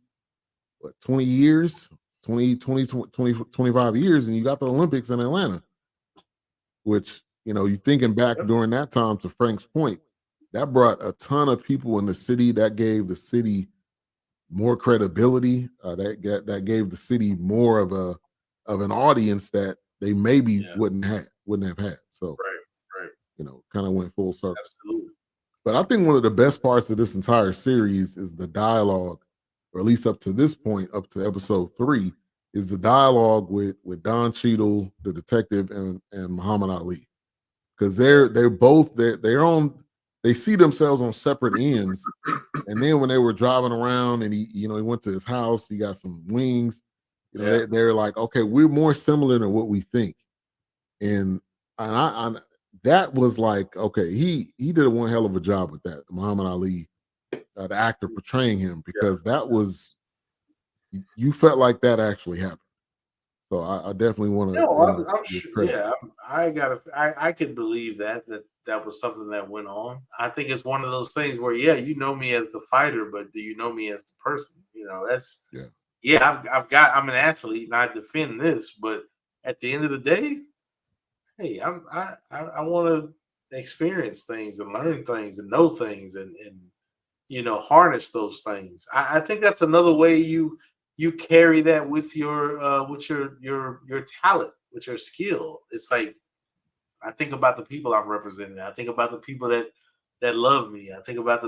years, 25 years, and you got the Olympics in Atlanta, which, you're thinking back during that time, to Frank's point, that brought a ton of people in the city. That gave the city more credibility. That gave the city more of an audience that they maybe wouldn't have had. So, right. Kind of went full circle. Absolutely. But I think one of the best parts of this entire series is the dialogue, or at least up to this point, up to episode 3, is the dialogue with Don Cheadle, the detective, and Muhammad Ali, because they're both they're on, they see themselves on separate ends. And then when they were driving around and he went to his house, he got some wings. They're like, okay, we're more similar than what we think. And I that was like, okay, he did one hell of a job with that, Muhammad Ali, the actor portraying him, because that was, you felt like that actually happened. So I definitely want to, No, I'm give sure. credit. Yeah, I can believe that was something that went on. I think it's one of those things where, yeah, you know me as the fighter, but do you know me as the person? That's I'm an athlete and I defend this, but at the end of the day, hey, I want to experience things and learn things and know things and harness those things. I think that's another way you carry that with your talent, with your skill. It's like, I think about the people I'm representing. I think about the people that love me. I think about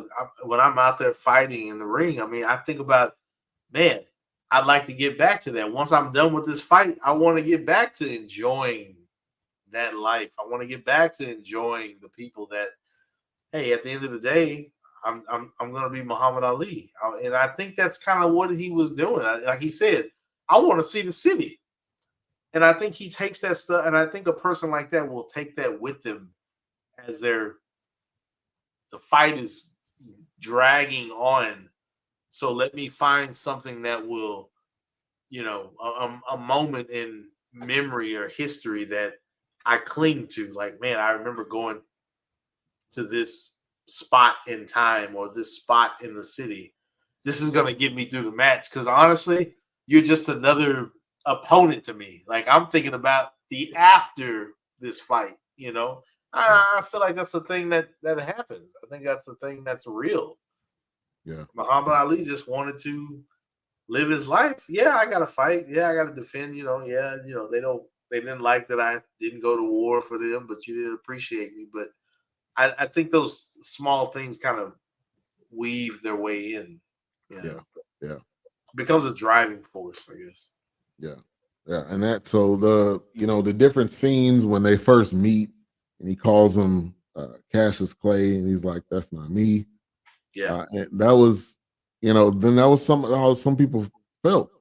when I'm out there fighting in the ring. I mean, I think about, man, I'd like to get back to that. Once I'm done with this fight, I want to get back to enjoying that life. I want to get back to enjoying the people that, hey, at the end of the day, I'm going to be Muhammad Ali. And I think that's kind of what he was doing. Like he said, I want to see the city. And I think he takes that stuff, and I think a person like that will take that with them as the fight is dragging on. So let me find something that will, a moment in memory or history that I cling to. Like, man, I remember going to this spot in time or this spot in the city. This is going to get me through the match, because honestly, you're just another opponent to me. Like, I'm thinking about the after this fight. I feel like that's the thing that happens. I think that's the thing that's real. Yeah, Muhammad Ali just wanted to live his life. Yeah, I got to fight. Yeah, I got to defend. Yeah, they didn't like that I didn't go to war for them, but you didn't appreciate me. But I think those small things kind of weave their way in. Yeah. Becomes a driving force, I guess. Yeah. And so the different scenes when they first meet, and he calls him Cassius Clay, and he's like, "That's not me." Yeah. And that was, then that was how some people felt.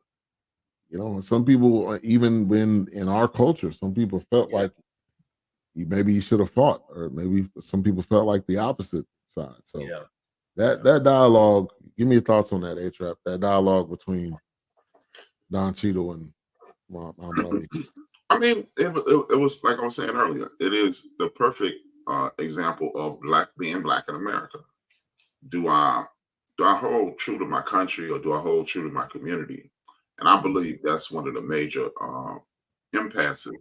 Some people, even when in our culture, some people felt like maybe he should have fought, or maybe some people felt like the opposite side. So that dialogue, give me your thoughts on that, A-Trap, that dialogue between Don Cheadle and Muhammad Ali. I mean, it was like I was saying earlier. It is the perfect example of being black in America. Do I hold true to my country, or do I hold true to my community? And I believe that's one of the major impasses.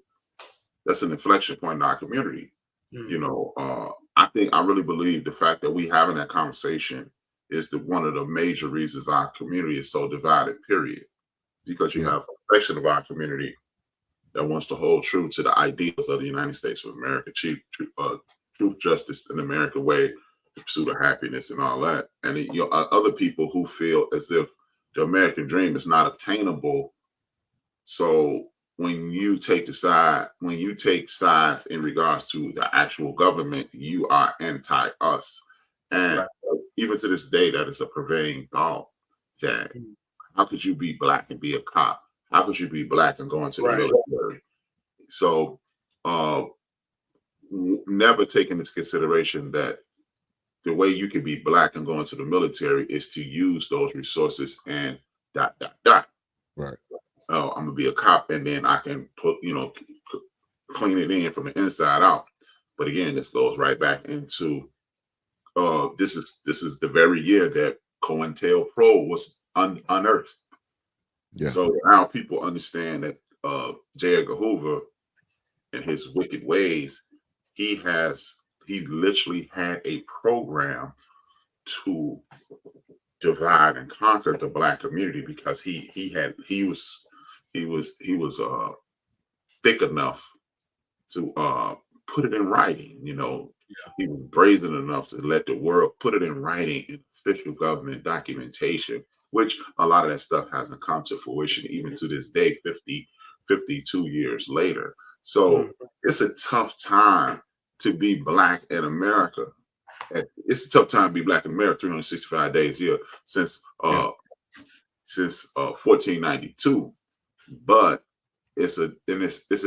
That's an inflection point in our community. I really believe the fact that we having that conversation is one of the major reasons our community is so divided. Period. Because you have a section of our community that wants to hold true to the ideals of the United States of America, truth, justice, and American way, the pursuit of happiness, and all that. And other people who feel as if the American dream is not attainable. So when you take sides in regards to the actual government, you are anti-us. And even to this day, that is a prevailing thought, that how could you be black and be a cop? How could you be black and go into the military? So never taking into consideration that the way you can be black and go into the military is to use those resources and ... Right. Oh, I'm gonna be a cop, and then I can clean it in from the inside out. But again, this goes right back into this is the very year that COINTELPRO was unearthed. Yeah. So now people understand that J. Edgar Hoover and his wicked ways, he literally had a program to divide and conquer the black community, because he was thick enough to put it in writing. He was brazen enough to let the world put it in writing in official government documentation, which a lot of that stuff hasn't come to fruition even to this day, 52 years later. So it's a tough time to be Black in America. It's a tough time to be Black in America 365 days a year since 1492. But it's an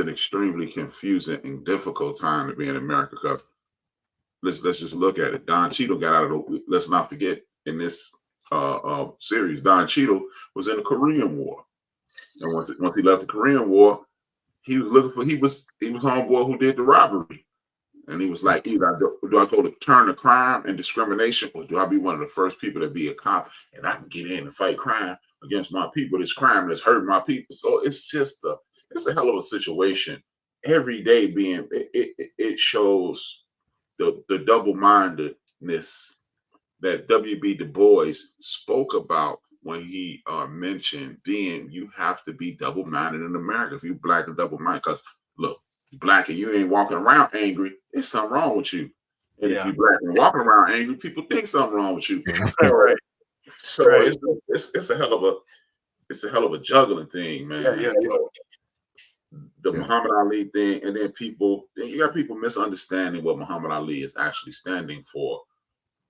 extremely confusing and difficult time to be in America because let's just look at it. Don Cheadle got out of the. Let's not forget in this series, Don Cheadle was in the Korean War, and once he left the Korean War, he was looking for he was homeboy who did the robbery, and he was like, either do I go to turn to crime and discrimination, or do I be one of the first people to be a cop and I can get in and fight crime against my people? This crime that's hurting my people. So it's just it's a hell of a situation. Every day it shows the double-mindedness that W.B. Du Bois spoke about when he mentioned you have to be double-minded in America. If you're Black and double-minded, because look, you're Black and you ain't walking around angry, there's something wrong with you. And if you're Black and walking around angry, people think something wrong with you. Right. So it's a hell of a juggling thing, man. The Muhammad Ali thing, and then you got people misunderstanding what Muhammad Ali is actually standing for.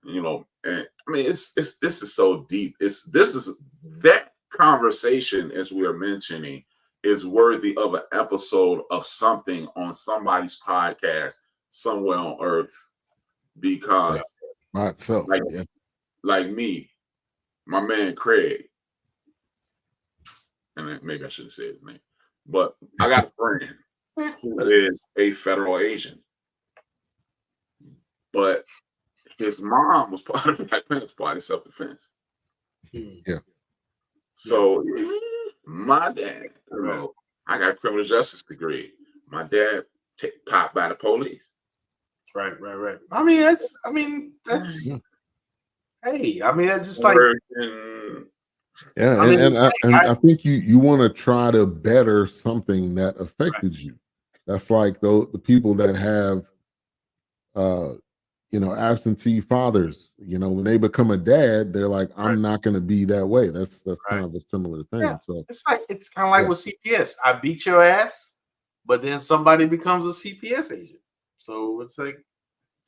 And I mean, this is so deep. That conversation, as we are mentioning, is worthy of an episode of something on somebody's podcast somewhere on earth, because like me, my man Craig, and maybe I shouldn't say his name, but I got a friend who is a federal agent, but his mom was part of the Black Panther Party self-defense. Yeah. So my dad, I got a criminal justice degree. My dad popped by the police. Right. I mean, that's. Hey, I mean, that's just like. I think you want to try to better something that affected you. That's like the people that have, absentee fathers. When they become a dad, they're like, I'm not going to be that way. That's kind of a similar thing. Yeah. So it's kind of like with CPS. I beat your ass, but then somebody becomes a CPS agent. So it's like,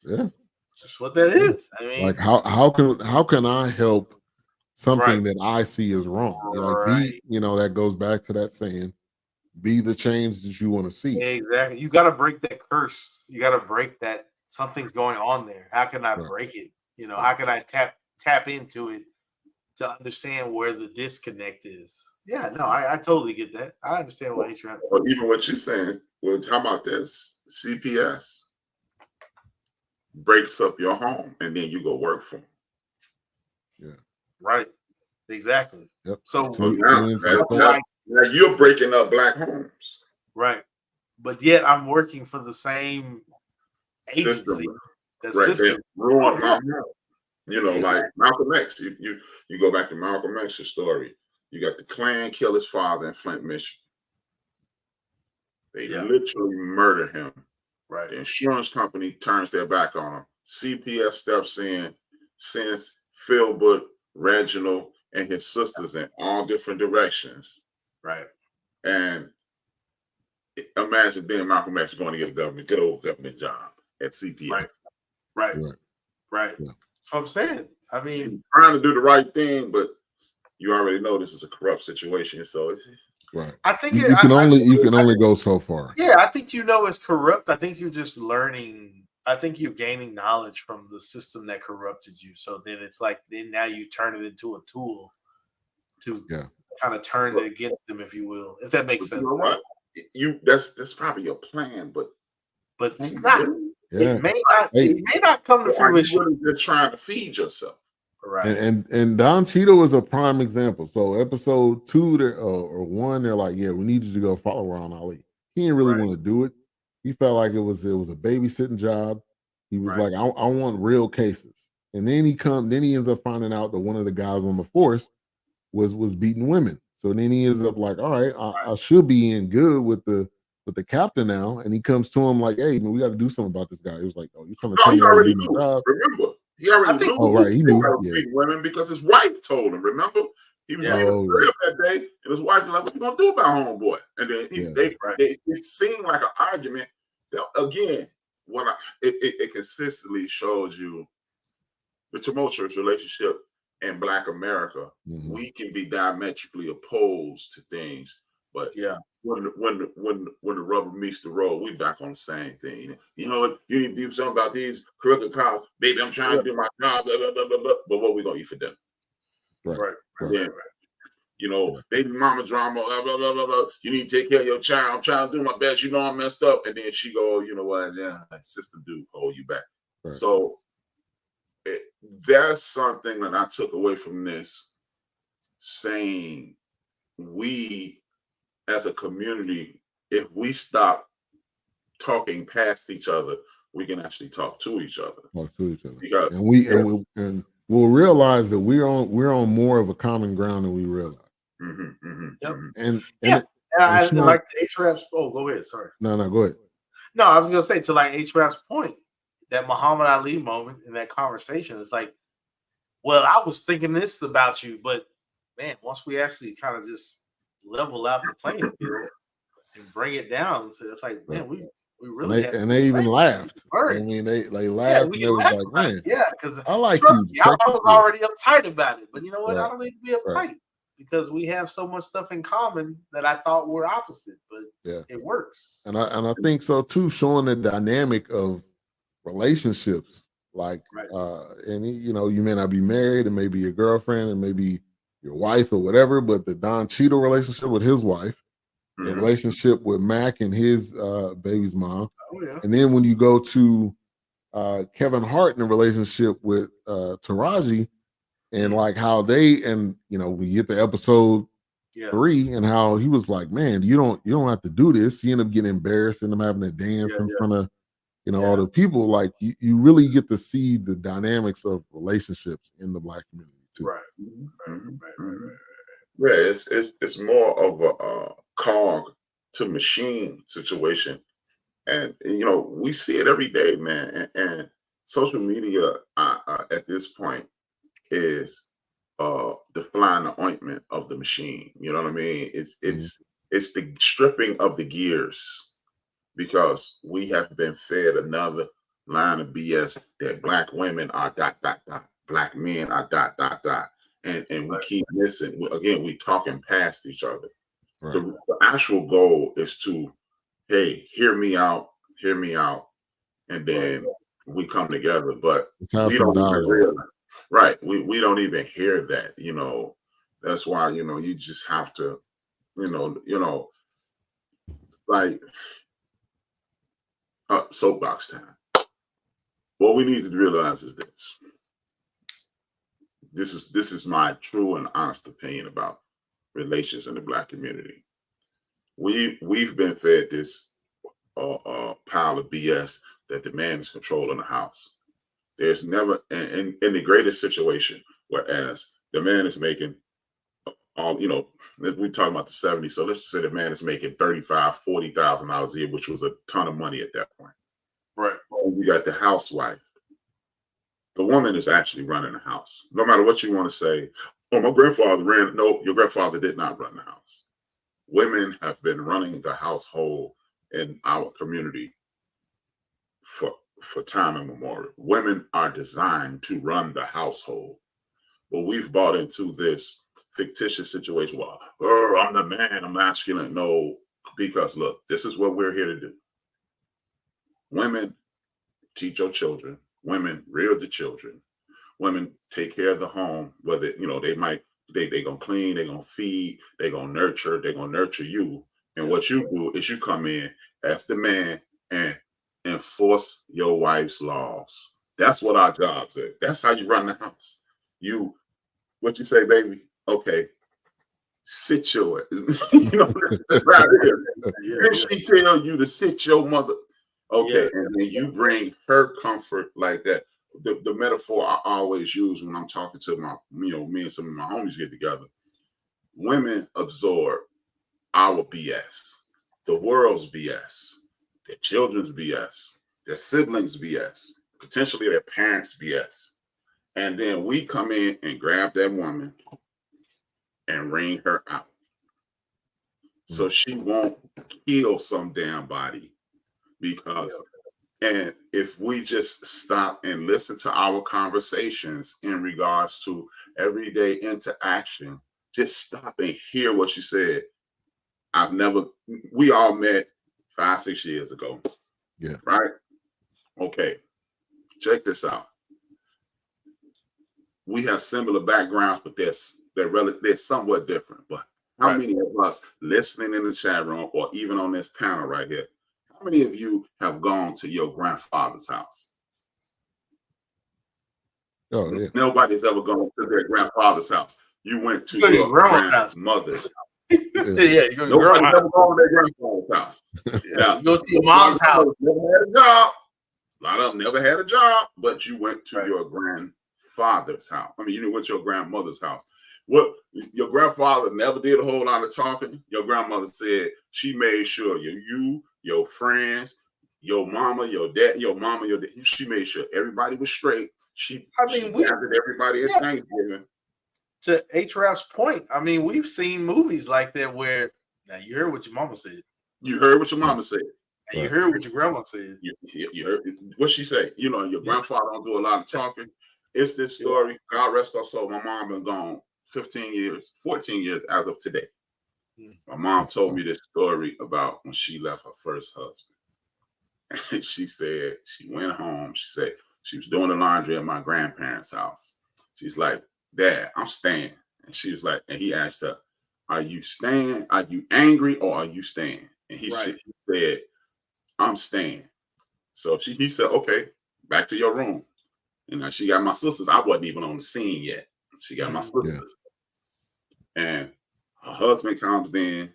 that's what that is. I mean, like how can I help something that I see as wrong? That goes back to that saying, be the change that you want to see. Exactly. You got to break that curse. You got to break that something's going on there. How can I break it? How can I tap into it to understand where the disconnect is? Yeah, no, I totally get that. I understand what he's trying. Well, even what you're saying. Well, how about this? CPS breaks up your home, and then you go work for them. Yeah. Right. Exactly. Yep. So now you're breaking up Black homes. Right. But yet I'm working for the same agency. System. Ruin my home. Like Malcolm X. You go back to Malcolm X's story. You got the Klan kill his father in Flint, Michigan. They literally murder him. Right. The insurance company turns their back on him. CPS steps in, sends Philbert, Reginald, and his sisters in all different directions. Right. And imagine being Malcolm X going to get a good old government job at CPS. Right. Yeah. That's what I'm saying. I mean, you're trying to do the right thing, but you already know this is a corrupt situation. So it's I think you can only go so far. Yeah, I think it's corrupt. I think you're just learning. I think you're gaining knowledge from the system that corrupted you. So then it's like now you turn it into a tool to kind of turn it against them, if you will, if that makes sense. That's probably your plan, but it's not. Yeah. It may not come to fruition. You're trying to feed yourself. Right. And Don Cheadle is a prime example. So episode 2 or 1, they're like, we need you to go follow around Ali. He didn't really want to do it. He felt like it was a babysitting job. He was like, I want real cases. And then he ends up finding out that one of the guys on the force was beating women. So then he ends up like, all right, I should be in good with the captain now. And he comes to him like, hey, man, we got to do something about this guy. He was like, oh, you're trying to tell me already knew. Remember, he already knew. He knew. Beating women because his wife told him. Remember, He was leaving the crib that day, and his wife was like, "What you gonna do about homeboy?" And then it seemed like an argument. That, again, it consistently shows you the tumultuous relationship in Black America. Mm-hmm. We can be diametrically opposed to things, but when the rubber meets the road, we back on the same thing. You know what? You need to do something about these crooked cops, baby. I'm trying to do my job, blah, blah, blah, blah, blah. But what we gonna eat for dinner? Right. You know, baby mama drama, blah, blah, blah, blah, blah. You need to take care of your child. I'm trying to do my best. You know I'm messed up. And then she go, you know what? Yeah, sister do hold you back. Right. So that's something that I took away from this, saying we as a community, if we stop talking past each other, we can actually talk to each other. Because and we'll realize that we're on more of a common ground than we realize. And I like to H-Rap's. Oh, go ahead. Sorry. No, go ahead. No, I was gonna say, to like H-Rap's point, that Muhammad Ali moment in that conversation, it's like, well, I was thinking this about you, but man, once we actually kind of just level out the playing field and bring it down, so it's like, man, we really they even laughed. I mean, they laughed. We and was like, man, because I like you. I was already uptight about it, but you know what? Right. I don't need to be uptight because we have so much stuff in common that I thought were opposite, but it works. And I think so too, showing the dynamic of relationships, like, and you know, you may not be married, and maybe your girlfriend, and maybe your wife or whatever, but the Don Cheadle relationship with his wife, the relationship with Mac and his baby's mom, and then when you go to Kevin Hart in a relationship with Taraji, and like how they, and you know, we get to episode 3 and how he was like, man, you don't have to do this. He ended up getting embarrassed and them having to dance in front of, you know, all the people. Like you really get to see the dynamics of relationships in the Black community too. Right. Yeah, it's more of a cog to machine situation, and you know, we see it every day, man. And social media at this point is the fly in the ointment of the machine. You know what I mean? It's the stripping of the gears, because we have been fed another line of BS that Black women are ... Black men are ... And we keep missing. Again, we talking past each other. The actual goal is to, hey, hear me out, and then we come together. But we don't even realize, we don't even hear that. You know, that's why, you know, you just have to, you know, like soapbox time. What we need to realize is this. This is my true and honest opinion about relations in the Black community. We've been fed this pile of BS that the man is controlling the house. There's never in the greatest situation, whereas the man is making all, you know, we're talking about the 70s. So let's just say the man is making $35,000, $40,000 a year, which was a ton of money at that point. Right. We got the housewife. The woman is actually running the house. No matter what you want to say, oh, my grandfather ran. No, your grandfather did not run the house. Women have been running the household in our community for time immemorial. Women are designed to run the household. But we've bought into this fictitious situation. Well, I'm the man, I'm masculine. No, because look, this is what we're here to do. Women teach your children. Women rear the children. Women take care of the home. Whether, you know, they gonna clean, they gonna feed, they gonna nurture you. And what you do is you come in as the man and enforce your wife's laws. That's what our jobs is. That's how you run the house. What you say, baby? Okay, sit your, you know, that's how it is. And she tell you to sit your mother. Okay, and then you bring her comfort like that. The metaphor I always use when I'm talking to my, you know, me and some of my homies get together. Women absorb our BS, the world's BS, their children's BS, their siblings' BS, potentially their parents' BS. And then we come in and grab that woman and wring her out. So she won't kill some damn body because, and if we just stop and listen to our conversations in regards to everyday interaction, just stop and hear what you said. We all met 5-6 years ago. Yeah. Right? Okay. Check this out. We have similar backgrounds, but they're somewhat different. But how many of us listening in the chat room or even on this panel right here, how many of you have gone to your grandfather's house? Oh, yeah. Nobody's ever gone to their grandfather's house. You went to your grandmother's house. Yeah, you go to Nobody's ever gone to their grandfather's house. Now, you go to your mom's house. Never had a job. A lot of them never had a job, but you went to your grandfather's house. I mean, you went to your grandmother's house. What your grandfather never did a whole lot of talking. Your grandmother said she made sure you, your friends, your mama, your dad, your mama, your dad, she made sure everybody was straight. She gathered everybody at Thanksgiving. To H-Rap's point, I mean, we've seen movies like that where now you heard what your mama said. You heard what your mama said. And you heard what your grandma said. You heard what she said. You know, your grandfather don't do a lot of talking. It's this story. God rest her soul. My mom been gone 15 years, 14 years as of today. My mom told me this story about when she left her first husband. And she said she went home. She said she was doing the laundry at my grandparents' house. She's like, Dad, I'm staying. And she was like, and he asked her, are you staying? Are you angry or are you staying? And he said, I'm staying. So he said, okay, back to your room. And now she got my sisters. I wasn't even on the scene yet. She got my sisters. And her husband comes in.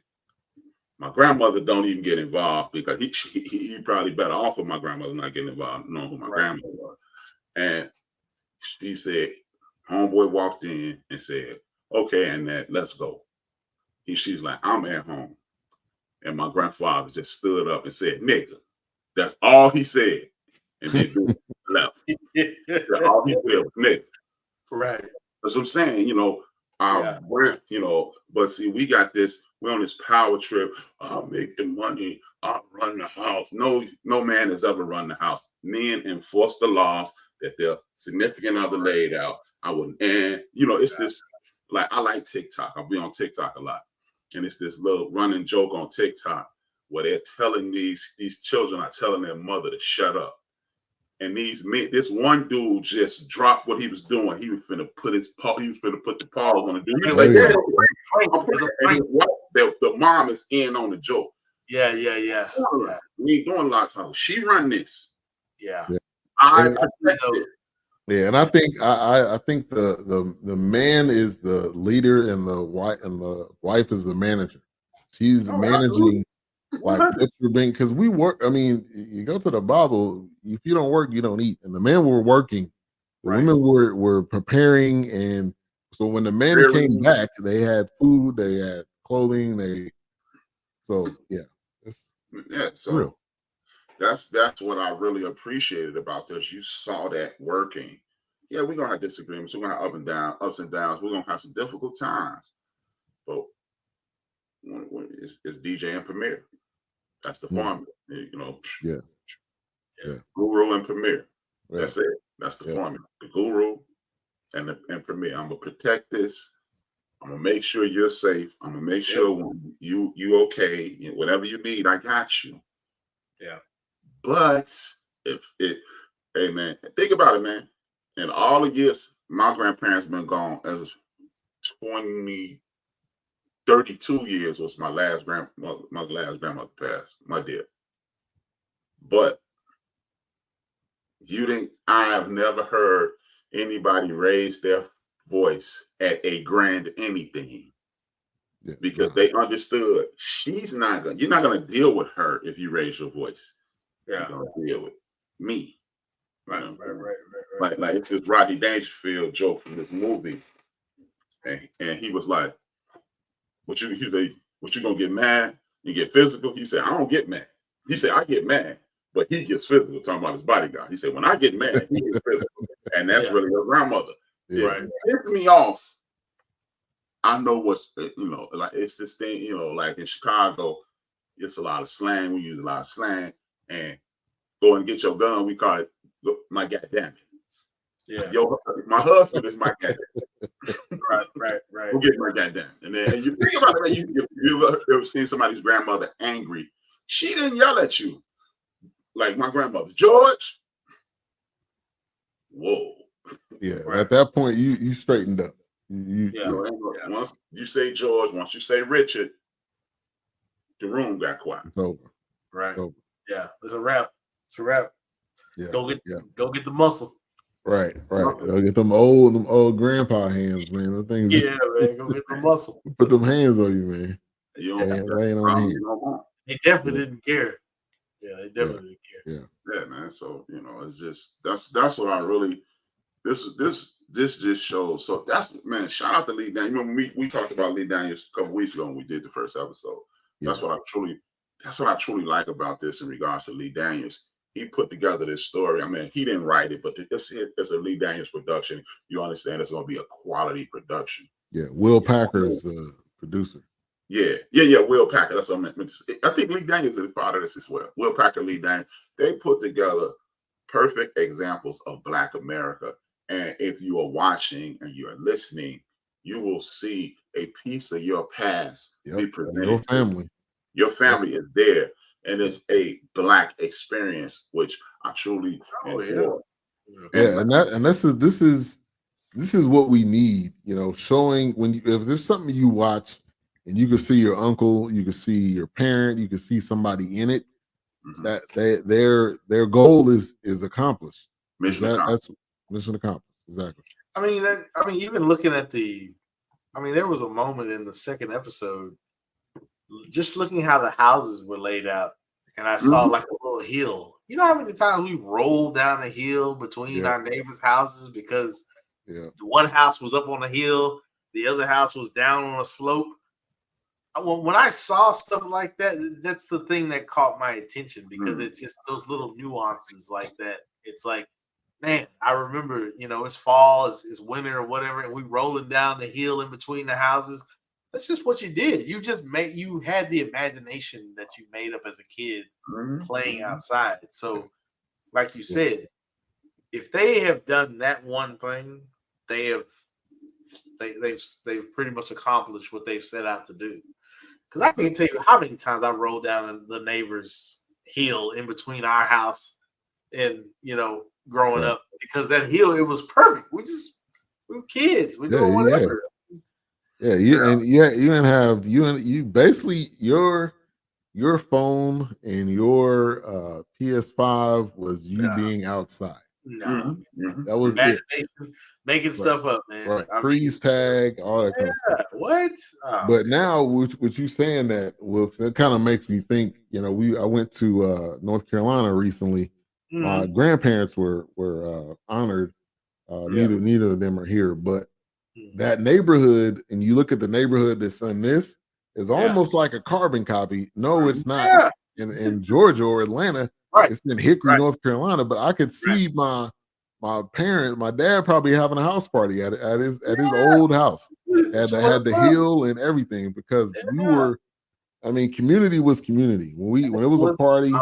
My grandmother don't even get involved because he probably better off with my grandmother not getting involved, knowing who my grandmother was. And she said, homeboy walked in and said, okay, Annette, let's go. She's like, I'm at home. And my grandfather just stood up and said, nigga. That's all he said. And then left. That's all he said was nigga. Right. That's what I'm saying. You know, you know, but see, we got this, we're on this power trip. I'll make the money, I'll run the house. No man has ever run the house. Men enforce the laws that their significant other laid out. I wouldn't, and you know, it's this, like, I like TikTok. I'll be on TikTok a lot. And it's this little running joke on TikTok where they're telling these children are telling their mother to shut up. And this one dude just dropped what he was doing. He was finna put the paws on the dude. He was like, the mom is in on the joke. Yeah. We ain't doing a lot of talking. She run this. Yeah. I protect this. Yeah, and I think the man is the leader and the wife is the manager. She's managing like because we work. I mean, you go to the Bible. If you don't work, you don't eat. And the men were working. The women were preparing, and so when the men came back, they had food, they had clothing. So real. That's what I really appreciated about this. You saw that working. Yeah, we're gonna have disagreements. We're gonna have ups and downs. We're gonna have some difficult times. But it's DJ and Premier. That's the formula. You know. Yeah. Guru and Premier. That's it. That's the formula. The Guru and Premier. I'm gonna protect this. I'm gonna make sure you're safe. I'm gonna make sure you okay. You know, whatever you need, I got you. Yeah. But hey man, think about it, man. In all the years, my grandparents been gone as 32 years was my last grandmother passed, my dear. But I have never heard anybody raise their voice at a grand anything. Because they understood you're not gonna deal with her if you raise your voice. You're gonna deal with me. Right. Like it's this Rodney Dangerfield joke from this movie, and he was like, "What you gonna get mad? You get physical?" He said, "I don't get mad." He said, "I get mad, but he gets physical." Talking about his bodyguard. He said, "When I get mad, he gets physical," and that's really your grandmother. It pissed me off I know what's like it's this thing, like in Chicago, it's a lot of slang. We use a lot of slang, and go and get your gun. We call it my goddamn it. Yeah. My husband is my goddamn. Right. Go get my goddamn. And you think about it, you ever seen somebody's grandmother angry? She didn't yell at you like my grandmother. George. Whoa. Yeah. At that point, you straightened up. Once you say George, once you say Richard, the room got quiet. It's over. Right. It's over. Yeah. It's a wrap. Yeah. Go get the muscle. Right. Go get them old grandpa hands, man. The things. Yeah, man. Go get the muscle. Put them hands on you, man. You laying on hands. They definitely didn't care. Yeah, they definitely didn't care. Yeah, man. So it's just that's what I really this just shows. So that's, man, shout out to Lee Daniels. Remember we talked about Lee Daniels a couple weeks ago when we did the first episode. That's what I truly like about this in regards to Lee Daniels. He put together this story. I mean, he didn't write it, but it's a Lee Daniels production. You understand it's going to be a quality production. Yeah, Will Packer is the producer. Yeah. Will Packer. That's what I meant to say. I think Lee Daniels is part of this as well. Will Packer, Lee Daniels. They put together perfect examples of Black America. And if you are watching and you are listening, you will see a piece of your past be presented. Your family. Your family is there. And it's a Black experience, which I truly enjoy. And this is what we need, showing if there's something you watch and you can see your uncle, you can see your parent, you can see somebody in it, that their goal is accomplished. Mission accomplished. That's mission accomplished. Exactly. I mean, even looking at there was a moment in the second episode, just looking how the houses were laid out, and I saw like a little hill. You know how many times we rolled down the hill between our neighbors' houses because the one house was up on the hill, the other house was down on a slope. When I saw stuff like that, that's the thing that caught my attention because it's just those little nuances like that. It's like, man, I remember, it's fall, it's winter or whatever, and we rolling down the hill in between the houses. That's just what you did. You had the imagination that you made up as a kid playing outside. So, like you said, if they have done that one thing, they've pretty much accomplished what they've set out to do. Because I can tell you how many times I rolled down the neighbor's hill in between our house and growing up, because that hill, it was perfect. We were kids. We doing whatever. Yeah, you basically your phone and your PS5 was you being outside. No, that was imagination, making stuff up, man. Right, freeze tag, all that kind of stuff. What? Oh. But now, with you saying that, Will, it kind of makes me think. I went to North Carolina recently. My grandparents were honored. Neither of them are here, but that neighborhood, and you look at the neighborhood that's in this, is almost like a carbon copy. No, it's not in Georgia or Atlanta. Right. It's in Hickory, North Carolina. But I could see my dad probably having a house party at his old house. Had the hill and everything, because we were. I mean, community was community. When it was a party,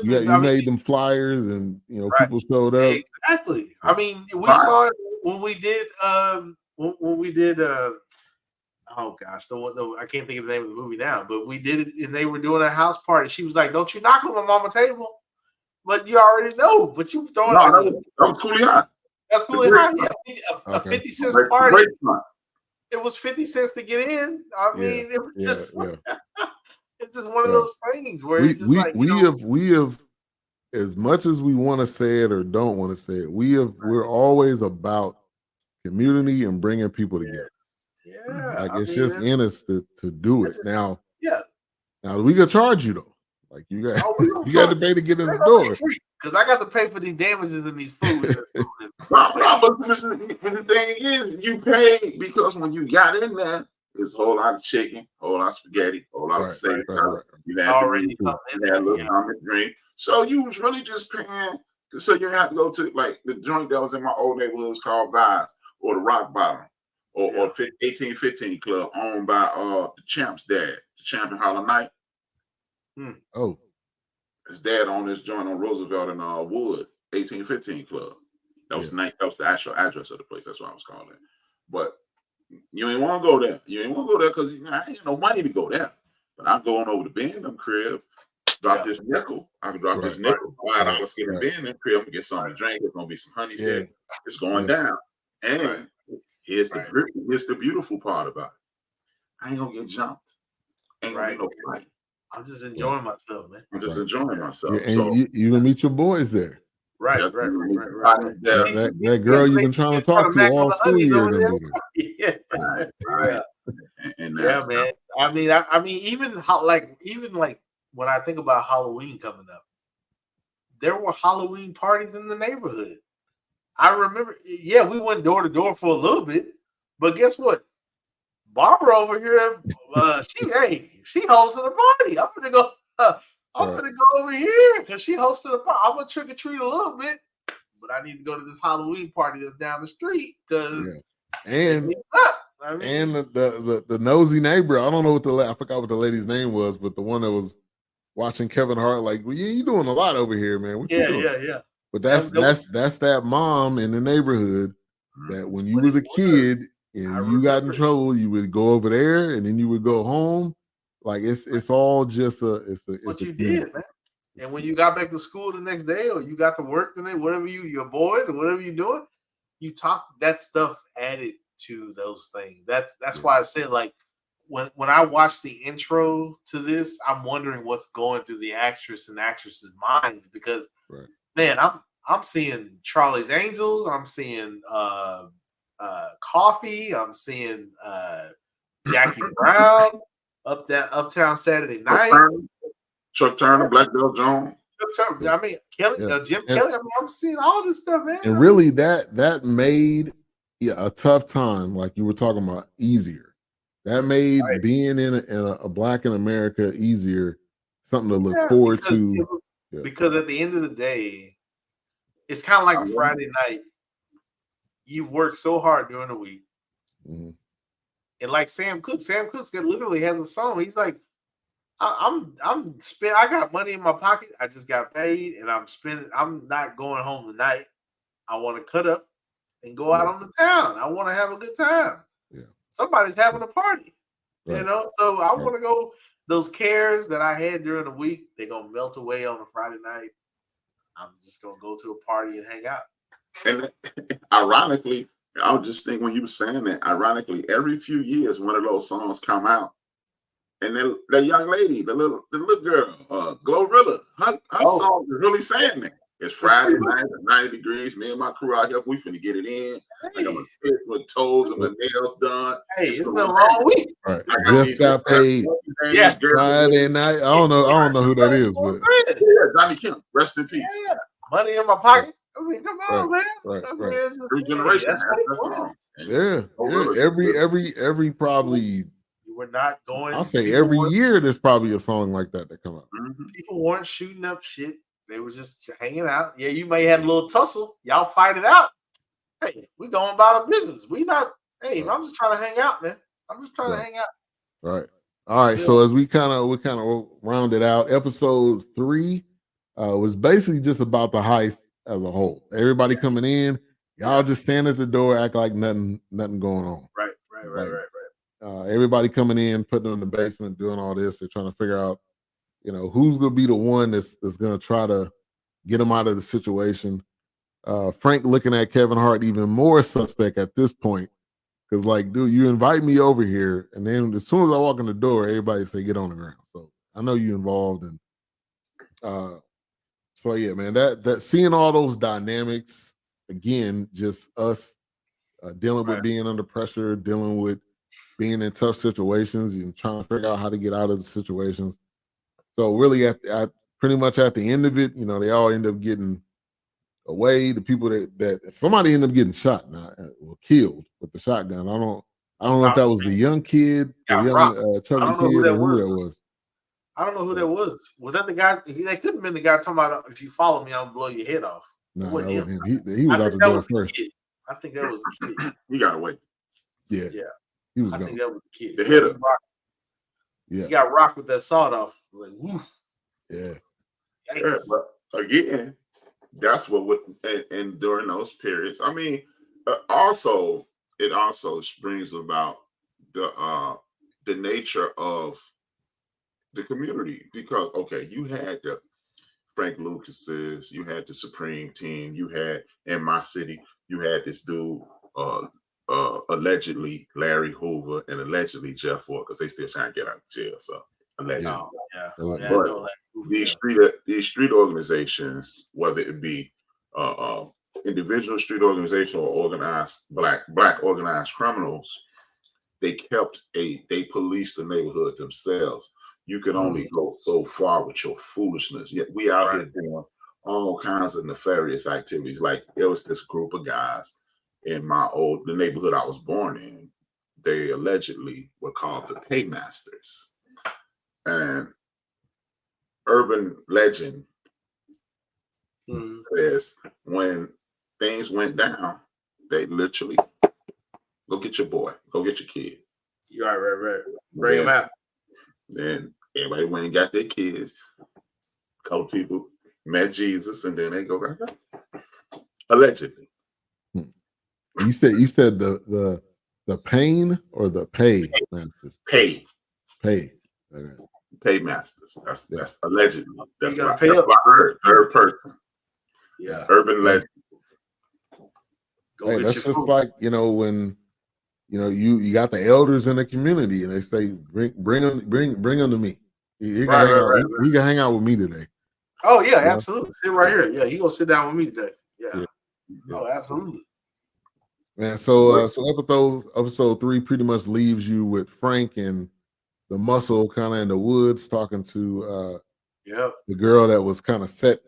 you made them flyers, and people showed up. Exactly. I mean, we saw it when we did. Oh gosh, I can't think of the name of the movie now, but we did it, and they were doing a house party. She was like, "Don't you knock on my mama's table," but you already know. But you throwing that was Coolie High. That's Coolie High. Yeah, a 50 cents party. It was 50 cents to get in. I mean, it was just it's just one of those things where it's just we have, as much as we want to say it or don't want to say it, we're always about community and bringing people together. Yeah, it's just in us to do it. Now we gonna charge you though. Like you got to pay to get in the door. Because I got to pay for these damages in these food. But the thing is, you pay because when you got in there, there's a whole lot of chicken, a whole lot of spaghetti, a whole lot of steak. You had a little something to drink. So you was really just paying. So you have to go to like the joint that was in my old neighborhood was called Vibes or the Rock Bottom. or 1815 Club, owned by the Champ's dad, the Champ in Harlem Night. Oh, his dad owned this joint on Roosevelt and Wood, 1815 Club. That was the actual address of the place. That's what I was calling it. But you ain't want to go there. You ain't want to go there because I ain't got no money to go there. But I'm going over to Benham crib, drop this nickel. I can drop this nickel, $5, get a Benham crib, and get something to drink. There's gonna be some honey said. It's going down. And here's the beautiful part about it. I ain't gonna get jumped. Ain't gonna be no fight. I'm just enjoying myself, man. I'm just enjoying myself. Yeah, and so you gonna meet your boys there. Right. That girl you've been trying to talk to all school year. Man. I mean, even when I think about Halloween coming up, there were Halloween parties in the neighborhood. I remember, we went door to door for a little bit, but guess what? Barbara over here, she hosting a party. I'm gonna go over here because she hosted a party. I'm gonna trick or treat a little bit, but I need to go to this Halloween party that's down the street because the nosy neighbor. I don't know I forgot what the lady's name was, but the one that was watching Kevin Hart, like, well, you doing a lot over here, man. What you doing? But that's that mom in the neighborhood that when you was a kid and you got in trouble, you would go over there and then you would go home. Like it's all just what you did, man. And when you got back to school the next day or you got to work the next, whatever your boys or whatever you're doing, you talk that stuff added to those things. That's why I said, like, when I watch the intro to this, I'm wondering what's going through the actress and actress's minds because man, I'm seeing Charlie's Angels, I'm seeing Coffee, I'm seeing Jackie Brown, Uptown Saturday Night, Chuck Turner, Black Belt Jones. I mean, Kelly, Jim Kelly. I mean, I'm seeing all this stuff, man. And really, that made a tough time, like you were talking about, easier. That made being in a Black in America easier, something to look forward to. Because at the end of the day, it's kind of like a Friday night. You've worked so hard during the week. Mm-hmm. And like Sam Cooke literally has a song. He's like, I got money in my pocket. I just got paid and I'm spending. I'm not going home tonight. I want to cut up and go out on the town. I want to have a good time. Yeah. Somebody's having a party, you know? So I want to go. Those cares that I had during the week, they're going to melt away on a Friday night. I'm just going to go to a party and hang out. And ironically, I was just thinking when you were saying that, ironically, every few years, one of those songs come out. And then that young lady, the little girl, Glorilla, her song is really saying that. It's Friday night, 90 degrees. Me and my crew out here, we finna get it in. Like I'm gonna fit with toes and my nails done. Hey, it's been a long week. Right. Just got paid. Friday night. I don't know who that is, but Johnny Kemp, rest in peace. Yeah. Money in my pocket. I mean, come on, man. Right. Three generations. Every probably. We're not going. I'll say every year there's probably a song like that come up. People weren't shooting up shit. They were just hanging out. Yeah, you may have a little tussle. Y'all fight it out. Hey, we going about our business. We not. Hey, I'm just trying to hang out, man. I'm just trying to hang out. Right. All right. So as we kind of rounded out, episode 3 was basically just about the heist as a whole. Everybody coming in, y'all just stand at the door, act like nothing going on. Right. Everybody coming in, putting them in the basement, doing all this. They're trying to figure out, who's going to be the one that's going to try to get them out of the situation. Frank looking at Kevin Hart even more suspect at this point. Because, like, dude, you invite me over here, and then as soon as I walk in the door, everybody say, get on the ground. So I know you involved. And so, yeah, man, that seeing all those dynamics, again, just us dealing with being under pressure, dealing with being in tough situations and trying to figure out how to get out of the situations. So really at pretty much at the end of it, they all end up getting away. The people that somebody ended up getting shot now or killed with the shotgun. I don't know if that was the young kid, the young chubby kid, or who that was. I don't know who that was. Was that the guy? That couldn't have been the guy talking about, if you follow me, I'll blow your head off. No, that wasn't him. He was out the door first. I think that was the kid. We got away. Yeah. Yeah. He was I gone. think that was the kid. The hitter. Yeah. He got rocked with that sawed off. Like, woof. Yeah. Yeah, but again, that's what would and during those periods. I mean, also it also brings about the nature of the community because okay, you had the Frank Lucas's, you had the Supreme Team, you had in my city, you had this dude, allegedly Larry Hoover and allegedly Jeff Ford, because they still trying to get out of jail. So allegedly, Oh, yeah. Like, Yeah, I but know that. these street organizations, whether it be uh, uh, individual street organization or organized black organized criminals, they policed the neighborhood themselves. You can only go so far with your foolishness. Yet we out here doing all kinds of nefarious activities. Like there was this group of guys in the neighborhood I was born in. They allegedly were called the Paymasters. And urban legend says when things went down, they literally go get your boy, go get your kid. Right. Bring him out. Mm-hmm. Then everybody went and got their kids. A couple people met Jesus, and then they go back out. Allegedly. You said the pain or the pay masters? Pay Okay. masters. That's allegedly. That's You gotta what pay up. I heard. Third person. Yeah. Urban legend. Go Hey, get that's your just food. like when you got the elders in the community and they say bring them to me. He can hang out. He can hang out with me today. Oh yeah, absolutely. Sit right here. Yeah, he gonna sit down with me today. Yeah. Yeah. Oh, absolutely. Man, so episode 3 pretty much leaves you with Frank and the muscle kind of in the woods talking to the girl that was kind of set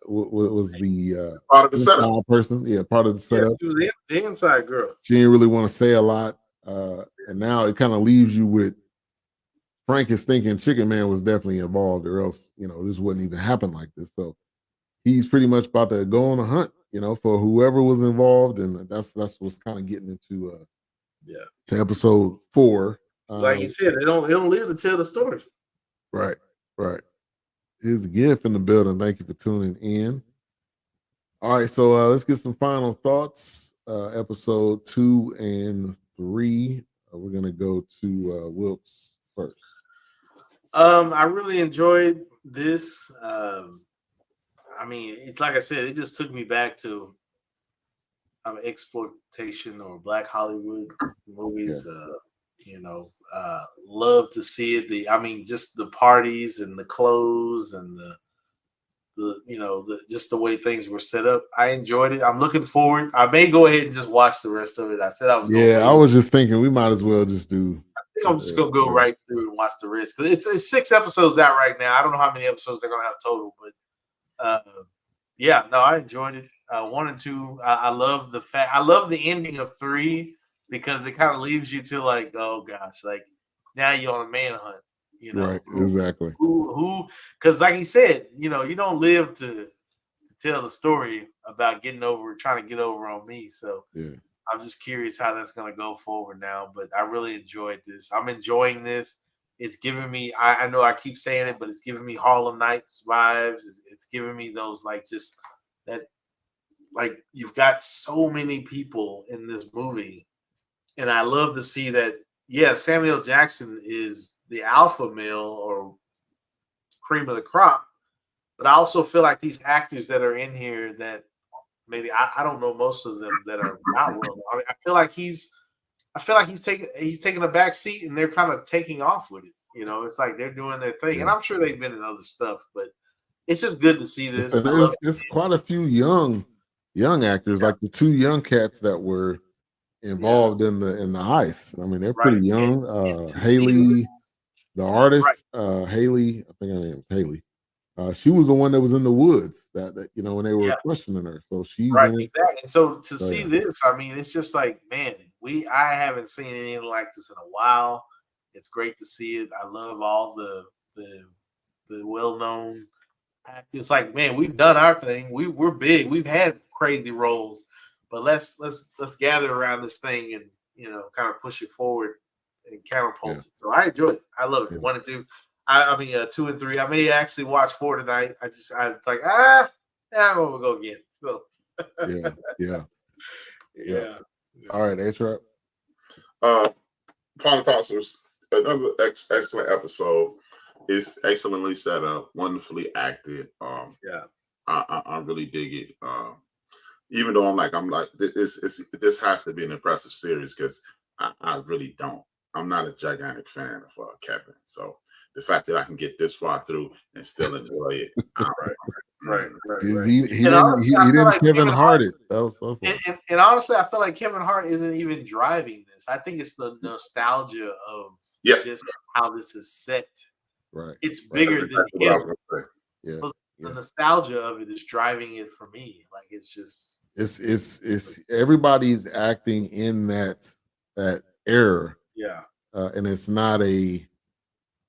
was the part of the setup person. Yeah, part of the setup. Yeah, she was the inside girl. She didn't really want to say a lot. And now it kind of leaves you with Frank is thinking Chicken Man was definitely involved, or else, this wouldn't even happen like this. So he's pretty much about to go on a hunt, for whoever was involved. And that's what's kind of getting into to episode 4. It's like you said, they don't live to tell the story. Right. Here's a gift in the building. Thank you for tuning in. All right, so let's get some final thoughts. Episode 2 and 3. We're gonna go to Wilkes first. I really enjoyed this. I mean, it's like I said, it just took me back to exploitation or Black Hollywood movies. Love to see it. Just the parties and the clothes and the just the way things were set up. I enjoyed it. I'm looking forward. I may go ahead and just watch the rest of it. I said I was. I was just thinking we might as well just do. I think I'm just gonna go right through and watch the rest because it's 6 episodes out right now. I don't know how many episodes they're gonna have total, but I enjoyed it. 1 and 2. I love the ending of 3 because it kind of leaves you to like, oh gosh, like now you're on a manhunt. Right, exactly. Who? Because like he said, you don't live to tell the story about trying to get over on me. So I'm just curious how that's going to go forward now. But I really enjoyed this. I'm enjoying this. It's giving me. I know I keep saying it, but it's giving me Harlem Nights vibes. It's giving me those like just that. Like you've got so many people in this movie, and I love to see that. Yeah, Samuel Jackson is the alpha male or cream of the crop, but I also feel like these actors that are in here that maybe I don't know most of them that are not well. I mean, I feel like he's taking a back seat and they're kind of taking off with it. It's like they're doing their thing, and I'm sure they've been in other stuff, but it's just good to see this. It's quite a few young actors, like the 2 young cats that were involved in the heist. I mean, they're pretty young. Haley, the artist, Haley, I think her name is Haley. She was the one that was in the woods that when they were questioning her. So she's exactly. And so to see this, I mean, it's just like, man, I haven't seen anything like this in a while. It's great to see it. I love all the well-known actors. It's like, man, we've done our thing. We're big. We've had crazy roles. But let's gather around this thing kind of push it forward and counterpult it. So I enjoyed it. I love it. 1 and 2. I mean, 2 and 3. I may actually watch 4 tonight. I like, I'm gonna go again. So yeah. All right, A-Trap. Final thoughts was another excellent episode. It's excellently set up, wonderfully acted. I really dig it. Even though I'm like this has to be an impressive series because I really don't. I'm not a gigantic fan of Kevin. So the fact that I can get this far through and still enjoy it, right. He didn't Kevin Hart it. And honestly, I feel like Kevin Hart isn't even driving this. I think it's the nostalgia of just how this is set. Right. It's bigger than him. The nostalgia of it is driving it for me. Like it's everybody's acting in that era. Yeah. And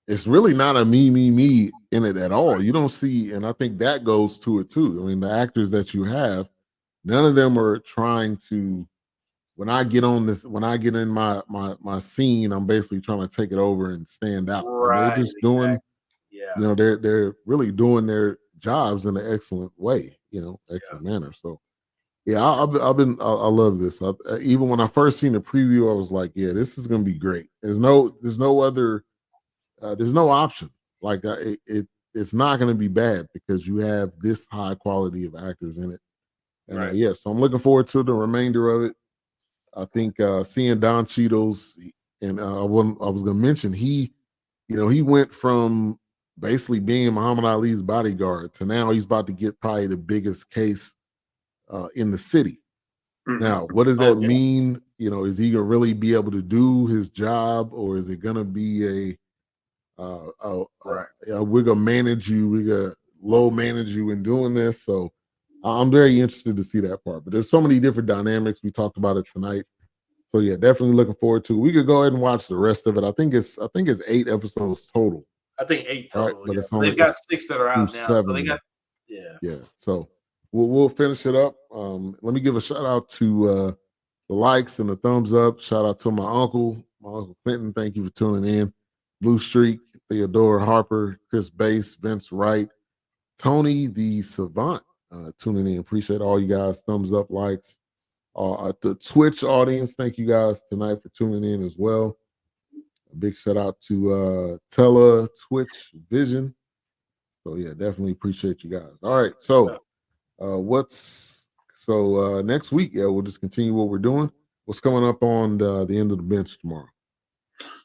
it's really not a me in it at all. You don't see, and I think that goes to it too. I mean, the actors that you have, none of them are trying to. When I get in my scene, I'm basically trying to take it over and stand out. Right. And they're just doing, they're really doing their jobs in an excellent way, excellent manner. So, I love this. Even when I first seen the preview, I was like, this is going to be great. There's no other, there's no option. Like it's not going to be bad because you have this high quality of actors in it. And so I'm looking forward to the remainder of it. I think seeing Don Cheadle's, and I was going to mention he went from basically being Muhammad Ali's bodyguard to now he's about to get probably the biggest case in the city. Mm-hmm. Now, what does that mean? Is he gonna really be able to do his job, or is it gonna be we're gonna manage you, we're gonna low manage you in doing this? So I'm very interested to see that part. But there's so many different dynamics. We talked about it tonight. So definitely looking forward to it. We could go ahead and watch the rest of it. I think it's 8 episodes total. I think 8 total. Right? But it's only, they've got 6 that are out now. 7. So they got So we'll finish it up. Let me give a shout out to the likes and the thumbs up. Shout out to my uncle Clinton. Thank you for tuning in. Blue Streak, Theodore Harper, Chris Bass, Vince Wright, Tony the Savant tuning in. Appreciate all you guys. Thumbs up, likes. The Twitch audience, thank you guys tonight for tuning in as well. A big shout out to Tella Twitch Vision. So definitely appreciate you guys. All right, so next week, we'll just continue what we're doing. What's coming up on the end of the bench tomorrow?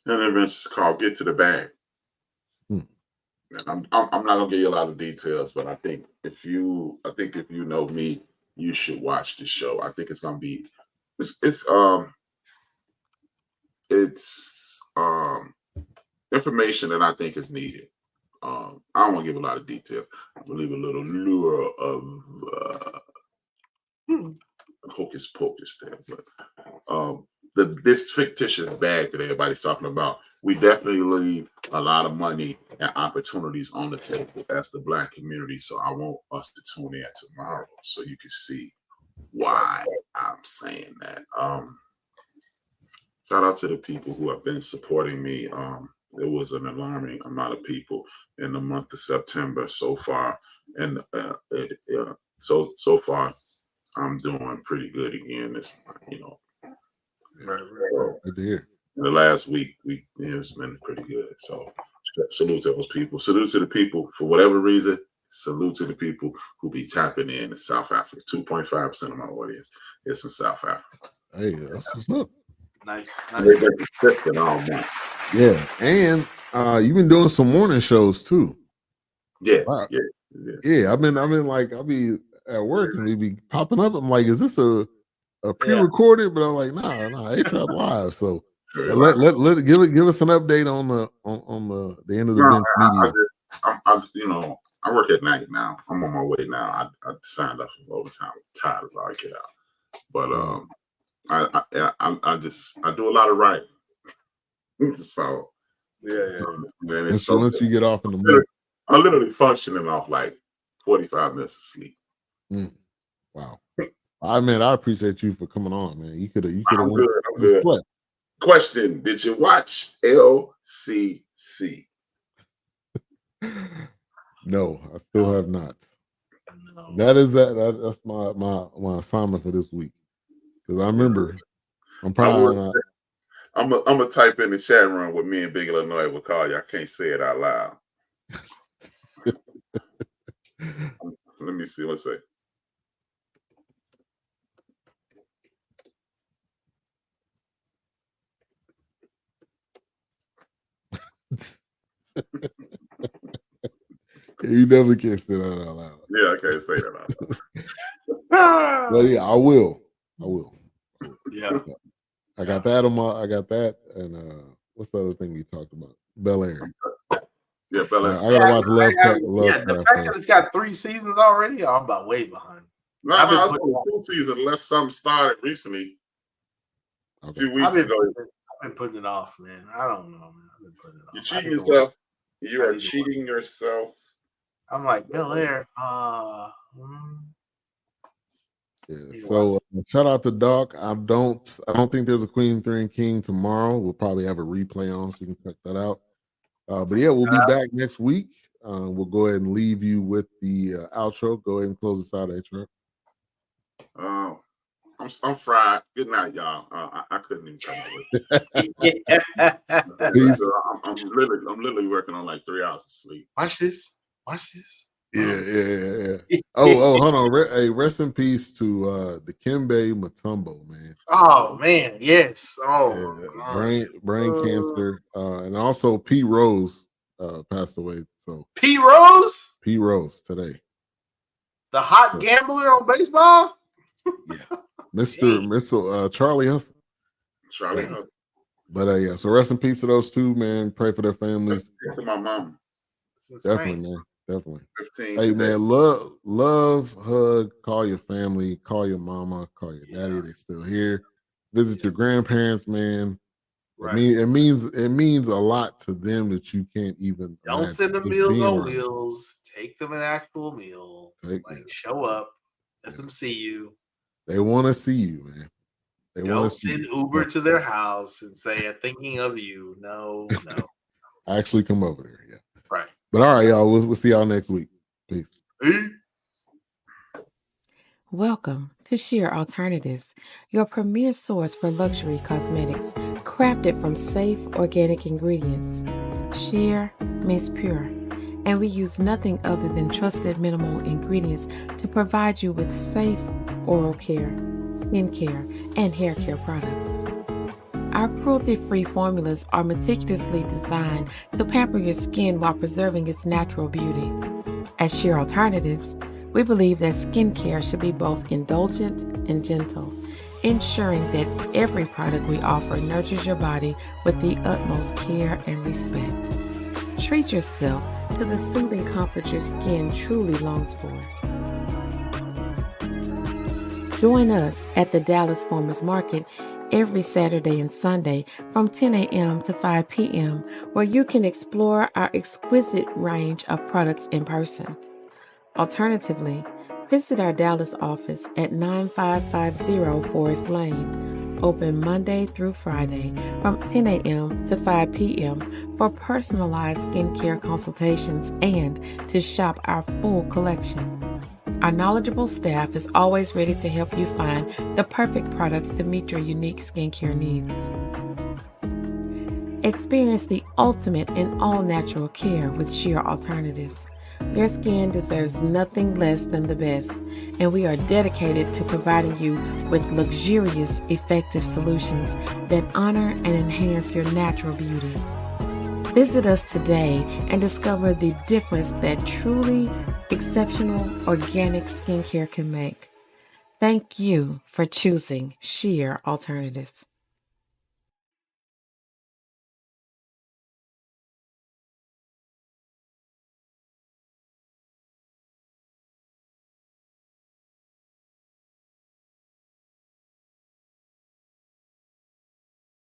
The end of the bench is called Get to the Bag. And I'm not gonna give you a lot of details, but I think if you know me, you should watch the show. I think it's gonna be it's information that I think is needed. I don't want to give a lot of details. I believe a little lure of hocus pocus there, but this fictitious bag that everybody's talking about, we definitely leave a lot of money and opportunities on the table as the Black community. So I want us to tune in tomorrow so you can see why I'm saying that. Shout out to the people who have been supporting me. It was an alarming amount of people in the month of September so far, and so far I'm doing pretty good again. It's Good to hear. In the last week, it's been pretty good. So salute to those people. Salute to the people for whatever reason. Salute to the people who be tapping in South Africa. 2.5% of my audience is from South Africa. Hey, that's what's up. Nice. Yeah, and you've been doing some morning shows too. Yeah, wow. Yeah. I've been like, I'll be at work and we be popping up. I'm like, is this a pre-recorded? But I'm like, nah, A-Trap live. So let give us an update on the end of the bench media. I work at night now. I'm on my way now. I signed up for overtime. I'm tired as I get out. But I do a lot of writing. So man, it's so once you get off in the morning, I'm literally functioning off like 45 minutes of sleep. Wow. I appreciate you for coming on, man. You could have I'm went good. I'm good. slept. Question: did you watch LCC? No, I still have not. No. That's my assignment for this week. Because I remember I'm probably I'm gonna type in the chat room what me and Big Illinois will call you. I can't say it out loud. Let me see. Let's say. you definitely can't say that out loud. Yeah, I can't say that out loud. But yeah, I will. Yeah. I got that on my. I got that, and what's the other thing you talked about? Bel Air. Yeah, Bel Air. I gotta watch Love. The fact that it's got 3 seasons already, I'm about way behind. No, it's only 2 seasons unless something started recently. A few weeks ago. I've been putting it off, man. I don't know, man. I've been putting it off. You're cheating yourself. You are cheating yourself. I'm like, Bel Air. Yeah. So shout out to Doc. I don't think there's a Queen 3 and King tomorrow. We'll probably have a replay on so you can check that out. But yeah, we'll be back next week. We'll go ahead and leave you with the outro. Go ahead and close us out, H-Rap. I'm fried. Good night, y'all. I couldn't even come up with it. I'm literally working on like 3 hours of sleep. Watch this. Yeah. Oh, hold on. Rest in peace to the Kimbe Mutombo, man. Oh man, yes. Brain cancer. And also P. Rose passed away. So P. Rose? P. Rose today. The hot gambler on baseball? Yeah. Mr. Charlie Hustle. Charlie Hustle. But yeah, so rest in peace to those two, man. Pray for their families. To my mom. Definitely, man. Definitely. 15 hey, today. man, love, hug, call your family, call your mama, call your daddy. They're still here. Visit your grandparents, man. Right. It means a lot to them that you can't even. Don't send them meals on wheels. Take them an actual meal. Show up. Let them see you. They want to see you, man. They don't send Uber to their house and say, "I'm thinking of you." No. Actually, come over there. Yeah. Right. But all right, y'all. We'll see y'all next week. Peace. Welcome to Sheer Alternatives, your premier source for luxury cosmetics, crafted from safe, organic ingredients. Sheer means pure, and we use nothing other than trusted minimal ingredients to provide you with safe oral care, skin care, and hair care products. Our cruelty-free formulas are meticulously designed to pamper your skin while preserving its natural beauty. At Sheer Alternatives, we believe that skincare should be both indulgent and gentle, ensuring that every product we offer nurtures your body with the utmost care and respect. Treat yourself to the soothing comfort your skin truly longs for. Join us at the Dallas Farmers Market every Saturday and Sunday from 10 a.m. to 5 p.m., where you can explore our exquisite range of products in person. Alternatively, visit our Dallas office at 9550 Forest Lane, open Monday through Friday from 10 a.m. to 5 p.m. for personalized skincare consultations and to shop our full collection. Our knowledgeable staff is always ready to help you find the perfect products to meet your unique skincare needs. Experience the ultimate in all-natural care with Sheer Alternatives. Your skin deserves nothing less than the best, and we are dedicated to providing you with luxurious, effective solutions that honor and enhance your natural beauty. Visit us today and discover the difference that truly exceptional organic skincare can make. Thank you for choosing Sheer Alternatives.